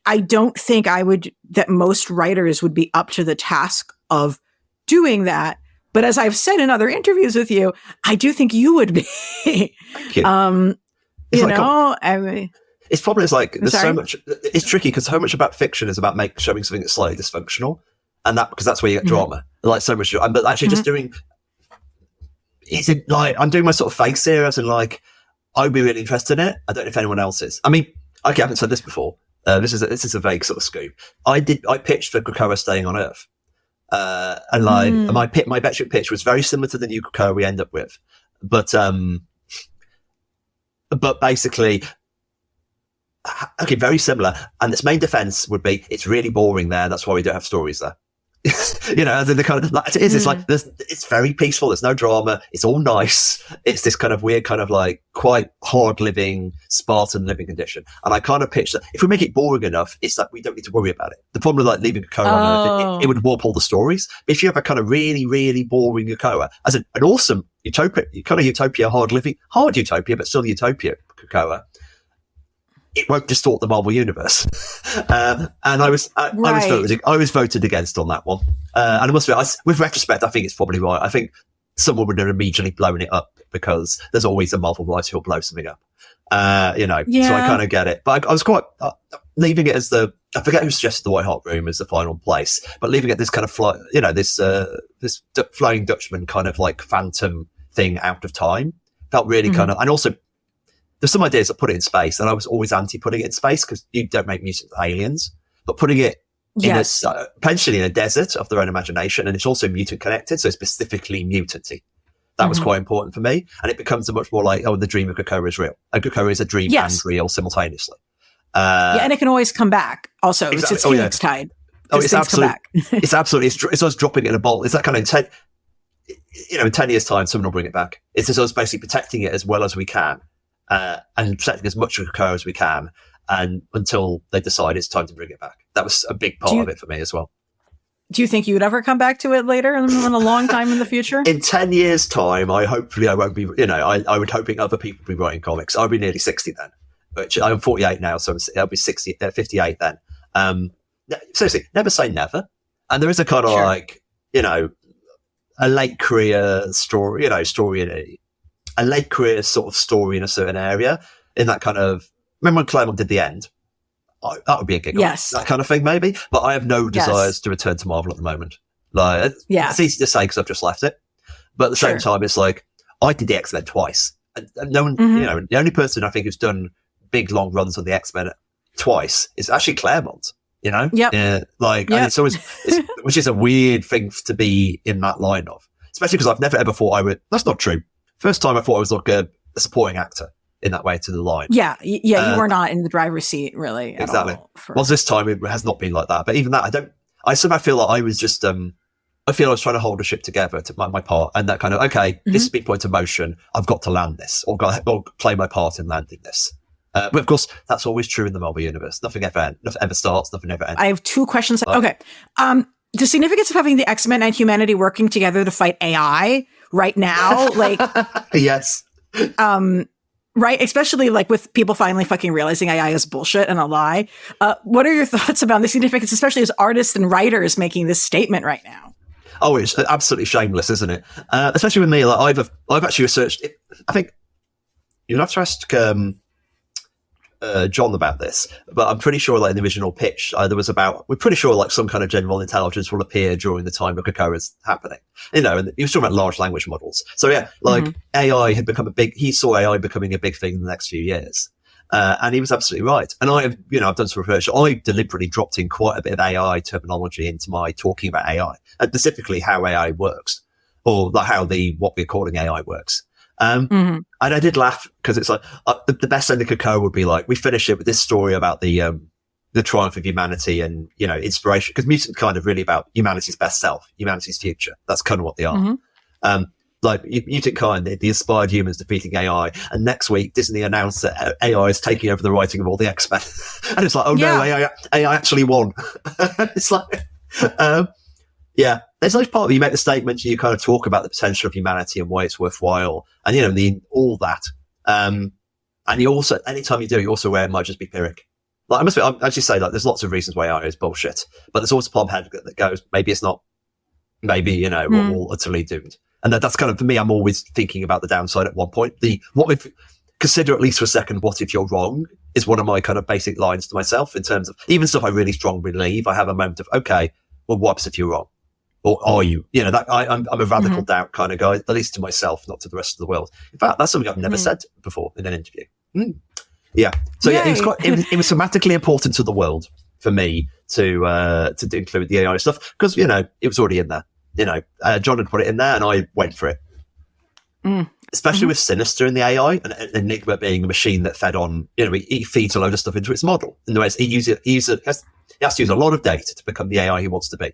Speaker 1: I don't think that most writers would be up to the task of doing that. But as I've said in other interviews with you, I do think you would be.
Speaker 2: Thank you. It's probably like there's so much. It's tricky because so much about fiction is about showing something that's slightly dysfunctional, and because that's where you get drama. Like so much, but actually just doing. Is it like I'm doing my sort of face here, as in like I'd be really interested in it. I don't know if anyone else is. I mean, okay, I haven't said this before. This is a vague sort of scoop. I pitched for Krakoa staying on Earth, and like my Betchik pitch was very similar to the new Krakoa we end up with, but basically. Okay, very similar. And its main defense would be, it's really boring there. That's why we don't have stories there. You know, the kind of, like, it is, it's like, it's very peaceful. There's no drama. It's all nice. It's this kind of weird, kind of like quite hard living, Spartan living condition. And I kind of pitched that if we make it boring enough, it's like we don't need to worry about it. The problem with like leaving Krakoa on Earth, it would warp all the stories. But if you have a kind of really, really boring Krakoa, as an awesome utopia, kind of utopia, hard utopia, but still utopia Krakoa, it won't distort the Marvel universe. And I was voted against on that one. And I must admit, with retrospect, I think it's probably right. I think someone would have immediately blown it up because there's always a Marvel writer who'll blow something up. So I kind of get it. But I was quite leaving it as I forget who suggested the White Hart Room as the final place, but leaving it this kind of this Flying Dutchman kind of like phantom thing out of time felt really kind of, and also there's some ideas that put it in space, and I was always anti putting it in space because you don't make mutant aliens, but putting it potentially in a desert of their own imagination, and it's also mutant connected, so specifically mutanty. That was quite important for me, and it becomes a much more like, the dream of Krakoa is real. And Krakoa is a dream and real simultaneously.
Speaker 1: And it can always come back. Also,
Speaker 2: exactly.
Speaker 1: It's Phoenix tide.
Speaker 2: It's absolutely. It's absolutely. It's us dropping it in a bowl. It's that kind of intent. in 10 years' time, someone will bring it back. It's just us basically protecting it as well as we can, and protecting as much of the Krakoa as we can, and until they decide it's time to bring it back. That was a big part of it for me as well.
Speaker 1: Do you think you would ever come back to it later in a long time in the future?
Speaker 2: In 10 years' time, I won't be, I would hoping other people be writing comics. I'll be nearly 60 then, which I'm 48 now, so I'll be 58 then. Seriously, never say never. And there is a kind of a late career story, a late career sort of story in a certain area, in that kind of, remember when Claremont did The End? That would be a giggle.
Speaker 1: Yes.
Speaker 2: That kind of thing, maybe. But I have no desires to return to Marvel at the moment. Like, it's easy to say because I've just left it. But at the same time, it's like, I did the X-Men twice. And no one, the only person I think who's done big, long runs on the X-Men twice is actually Claremont. And it's always, which is a weird thing to be in that line of, especially because I've never ever thought I would. That's not true. First time I thought I was like a supporting actor in that way to the line.
Speaker 1: You were not in the driver's seat really.
Speaker 2: Exactly. Well, this time it has not been like that. But even that, I somehow feel like I was just, I feel I was trying to hold a ship together to my part, and that kind of, this is big point of motion. I've got to land this, or play my part in landing this. But of course, that's always true in the Marvel universe. Nothing ever starts, nothing ever ends.
Speaker 1: I have two questions. Okay. The significance of having the X-Men and humanity working together to fight AI right now, like,
Speaker 2: yes.
Speaker 1: Right, especially like with people finally fucking realizing AI is bullshit and a lie. What are your thoughts about the significance, especially as artists and writers making this statement right now?
Speaker 2: Oh, it's absolutely shameless, isn't it? Especially with me, like I've actually researched. I think you'll have to ask John about this, but I'm pretty sure, like in the original pitch, we're pretty sure like some kind of general intelligence will appear during the time of Krakoa is happening. And he was talking about large language models. So AI had become he saw AI becoming a big thing in the next few years. And he was absolutely right. And I've done some research. I deliberately dropped in quite a bit of AI terminology into my talking about AI, and specifically how AI works, or how what we're calling AI works. And I did laugh because it's like the best ending of Krakoa would be like, we finish it with this story about the triumph of humanity and, inspiration, because mutants kind of really about humanity's best self, humanity's future. That's kind of what they are. Like mutant kind, the inspired humans defeating AI. And next week, Disney announced that AI is taking over the writing of all the X-Men. And it's like, oh no, AI actually won. It's like, there's no part of you make the statement, you kind of talk about the potential of humanity and why it's worthwhile, and all that. And you also, anytime you do, you also wear it might just be Pyrrhic. Like I actually say, like, there's lots of reasons why AI is bullshit, but there's also a part of head that goes, maybe it's not, maybe we're all utterly doomed. And that's kind of, for me, I'm always thinking about the downside at one point. Consider at least for a second, what if you're wrong, is one of my kind of basic lines to myself, in terms of even stuff I really strongly believe. I have a moment of, okay, well, what happens if you're wrong? Or are you? I'm a radical doubt kind of guy, at least to myself, not to the rest of the world. In fact, that's something I've never said before in an interview. Yeah. So it was thematically important to the world for me to include the AI stuff, because it was already in there. John had put it in there, and I went for it. Especially with Sinister in the AI, and Enigma being a machine that fed on. He feeds a load of stuff into its model. In the ways he has to use a lot of data to become the AI he wants to be.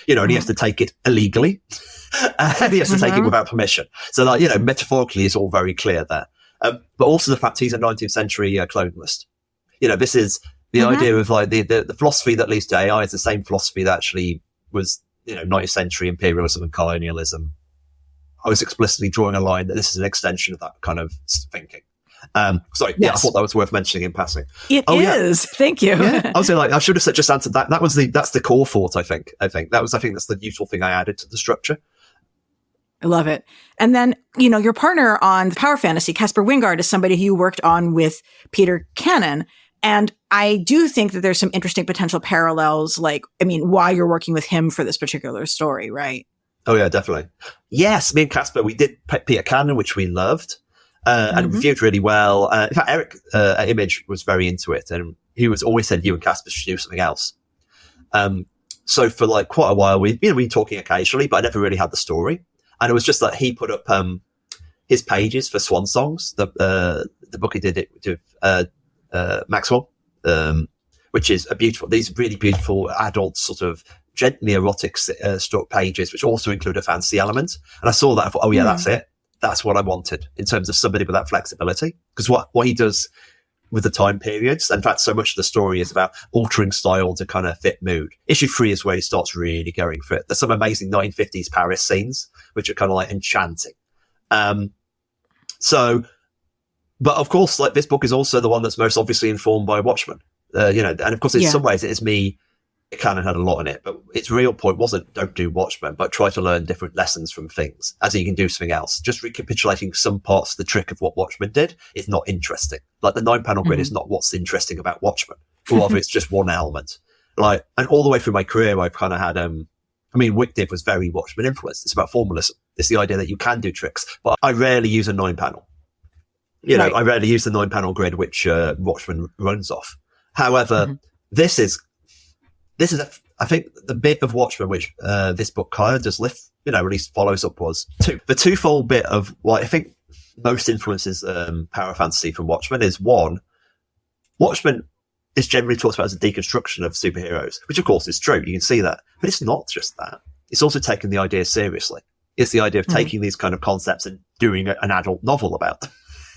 Speaker 2: And he has to take it illegally, and he has to take it without permission. So, metaphorically, it's all very clear there. But also the fact he's a 19th century colonialist. This is the idea of like the philosophy that leads to AI is the same philosophy that actually was, 19th century imperialism and colonialism. I was explicitly drawing a line that this is an extension of that kind of thinking. I thought that was worth mentioning in passing.
Speaker 1: It is. Yeah. Thank you.
Speaker 2: I was like, I should have just answered that. That's the core thought. I think that's the useful thing I added to the structure.
Speaker 1: I love it. And then, your partner on the Power Fantasy, Caspar Wijngaard, is somebody who you worked on with Peter Cannon. And I do think that there's some interesting potential parallels, why you're working with him for this particular story, right?
Speaker 2: Oh yeah, definitely. Yes, me and Caspar, we did Peter Cannon, which we loved. And reviewed really well. In fact, Eric at Image was very into it, and he was always said you and Caspar should do something else. So for like quite a while, we'd been talking occasionally, but I never really had the story. And it was just that he put up his pages for Swan Songs, the book he did it with Maxwell, which is these really beautiful adult sort of gently erotic struck pages, which also include a fantasy element. And I saw that. I thought, oh yeah, that's it. That's what I wanted in terms of somebody with that flexibility. Because what he does with the time periods, in fact, so much of the story is about altering style to kind of fit mood. Issue 3 is where he starts really going for it. There's some amazing 1950s Paris scenes, which are kind of like enchanting. But of course, like, this book is also the one that's most obviously informed by Watchmen. And of course, in some ways, it is me. It kind of had a lot in it, but its real point wasn't don't do Watchmen, but try to learn different lessons from things as you can do something else. Just recapitulating some parts of the trick of what Watchmen did is not interesting. Like, the 9-panel grid is not what's interesting about Watchmen. Rather, it's just one element. Like, and all the way through my career, I've kind of had, Wick Div was very Watchmen influenced. It's about formalism. It's the idea that you can do tricks, but I rarely use a 9-panel. I rarely use the 9-panel grid, which Watchmen runs off. However, this is I think the bit of Watchmen which this book kind of does lift, at least follows up was the twofold bit of what I think most influences power fantasy from Watchmen is, one, Watchmen is generally talked about as a deconstruction of superheroes, which of course is true. You can see that, but it's not just that. It's also taking the idea seriously. It's the idea of taking these kind of concepts and doing an adult novel about them.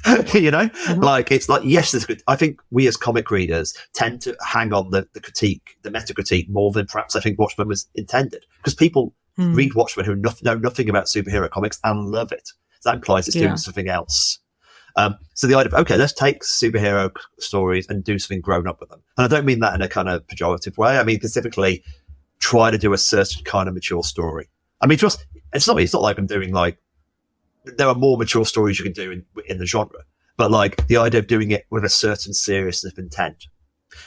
Speaker 2: Like, it's like, yes, there's good. I think we as comic readers tend to hang on the critique, the meta critique, more than perhaps I think Watchmen was intended, because people read Watchmen who know nothing about superhero comics and love it. So that implies it's doing something else. So the idea of, okay, let's take superhero stories and do something grown up with them. And I don't mean that in a kind of pejorative way. I mean, specifically try to do a certain kind of mature story. I mean, it's not like I'm doing, like, there are more mature stories you can do in the genre, but like the idea of doing it with a certain seriousness of intent.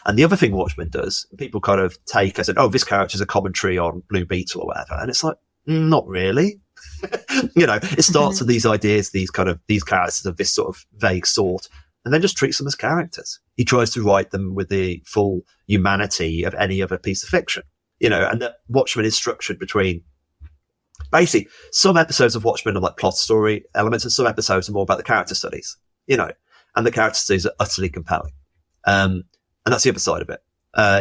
Speaker 2: And the other thing Watchmen does, people kind of take as this character is a commentary on Blue Beetle or whatever. And it's like, not really. It starts with these ideas, these characters of this sort of vague sort, and then just treats them as characters. He tries to write them with the full humanity of any other piece of fiction, and that Watchmen is structured between, basically, some episodes of Watchmen are like plot story elements, and some episodes are more about the character studies, and the character studies are utterly compelling. And that's the other side of it,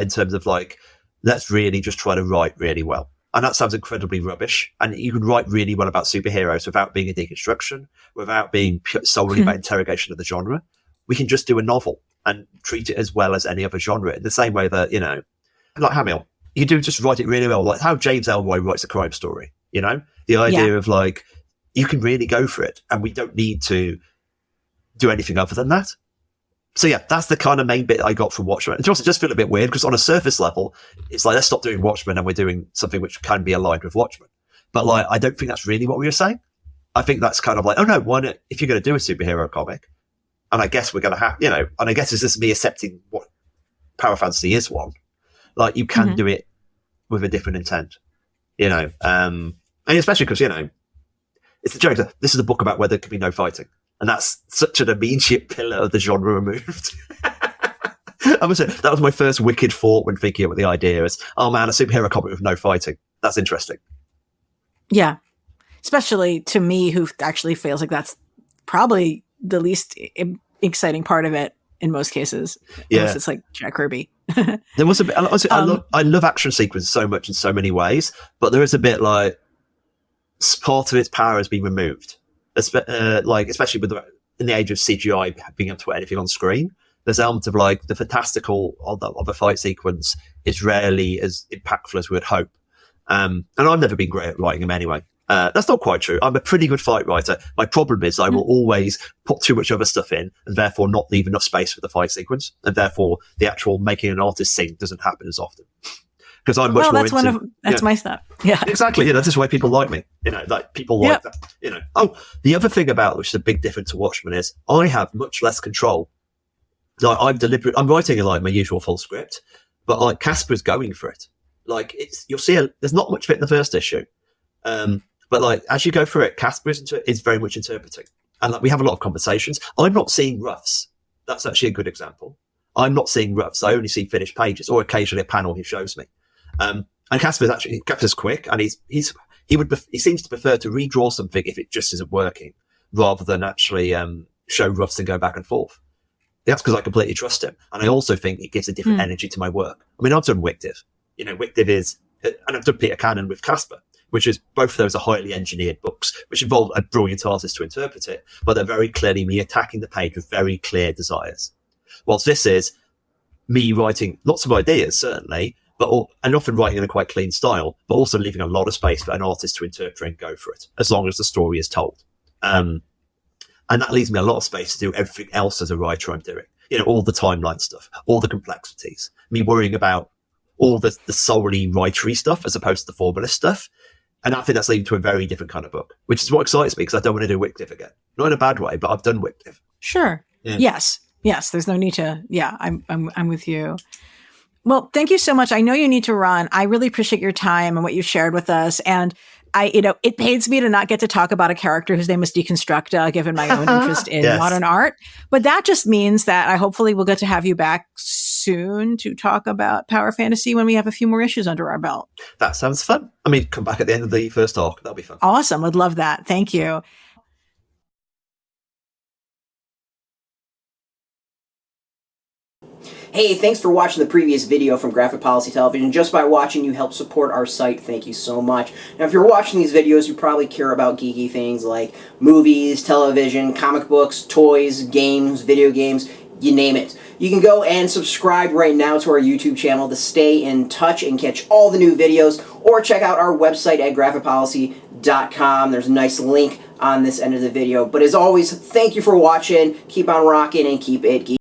Speaker 2: in terms of, like, let's really just try to write really well. And that sounds incredibly rubbish. And you can write really well about superheroes without being a deconstruction, without being solely about interrogation of the genre. We can just do a novel and treat it as well as any other genre, in the same way that, like Hamill, you do just write it really well, like how James Ellroy writes a crime story. The idea of, like, you can really go for it, and we don't need to do anything other than that. So yeah, that's the kind of main bit I got from Watchmen. It also just feel a bit weird because on a surface level, it's like, let's stop doing Watchmen and we're doing something which can be aligned with Watchmen. But, like, I don't think that's really what we were saying. I think that's kind of like, oh no, why not, if you're going to do a superhero comic, and I guess we're going to have, and I guess it's just me accepting what power fantasy is one, like, you can do it with a different intent, and especially because, it's the joke that this is a book about where there can be no fighting. And that's such an immediate pillar of the genre removed. I must say, that was my first wicked thought when thinking about the idea is, oh man, a superhero comic with no fighting. That's interesting. Yeah.
Speaker 1: Especially to me, who actually feels like that's probably the least exciting part of it in most cases. Unless it's like Jack Kirby.
Speaker 2: There was a bit, I love action sequences so much in so many ways, but there is a bit like part of its power has been removed. Especially in the age of CGI being able to put anything on screen, there's an element of, like, the fantastical of a fight sequence is rarely as impactful as we would hope. And I've never been great at writing them anyway. That's not quite true. I'm a pretty good fight writer. My problem is I will always put too much other stuff in and therefore not leave enough space for the fight sequence. And therefore the actual making an artist sing doesn't happen as often. Because I'm much more into...
Speaker 1: That's my stuff. Yeah.
Speaker 2: Exactly. That's just why people like me. Like, people like that. Oh, the other thing about, which is a big difference to Watchmen, is I have much less control. Like, I'm writing in, like, my usual full script, but, like, Caspar's going for it. Like, you'll see there's not much of it in the first issue. But, like, as you go through it, Caspar is very much interpreting. And, like, we have a lot of conversations. I'm not seeing roughs. That's actually a good example. I'm not seeing roughs. I only see finished pages, or occasionally a panel he shows me. And Caspar's quick, and he seems to prefer to redraw something if it just isn't working, rather than actually show roughs and go back and forth. That's because I completely trust him, and I also think it gives a different energy to my work. I mean, I've done Wick Div. Wick Div is And I've done Peter Cannon with Caspar, which is both of those are highly engineered books, which involve a brilliant artist to interpret it, but they're very clearly me attacking the page with very clear desires. Whilst this is me writing lots of ideas, certainly, and often writing in a quite clean style, but also leaving a lot of space for an artist to interpret and go for it, as long as the story is told. And that leaves me a lot of space to do everything else as a writer I'm doing. All the timeline stuff, all the complexities, me worrying about all the solely writery stuff as opposed to the formalist stuff. And I think that's leading to a very different kind of book, which is what excites me because I don't want to do Wycliffe again. Not in a bad way, but I've done Wycliffe.
Speaker 1: Sure. Yeah. Yes. There's no need to. Yeah, I'm with you. Well, thank you so much. I know you need to run. I really appreciate your time and what you've shared with us. And it pains me to not get to talk about a character whose name is Deconstructa, given my own interest in modern art. But that just means that I hopefully will get to have you back soon to talk about power fantasy when we have a few more issues under our belt.
Speaker 2: That sounds fun. I mean, come back at the end of the first arc. That'll be fun.
Speaker 1: Awesome. Would love that. Thank you.
Speaker 3: Hey, thanks for watching the previous video from Graphic Policy Television. Just by watching, you help support our site. Thank you so much. Now, if you're watching these videos, you probably care about geeky things like movies, television, comic books, toys, games, video games, you name it. You can go and subscribe right now to our YouTube channel to stay in touch and catch all the new videos, or check out our website at graphicpolicy.com. There's a nice link on this end of the video. But as always, thank you for watching. Keep on rocking and keep it geeky.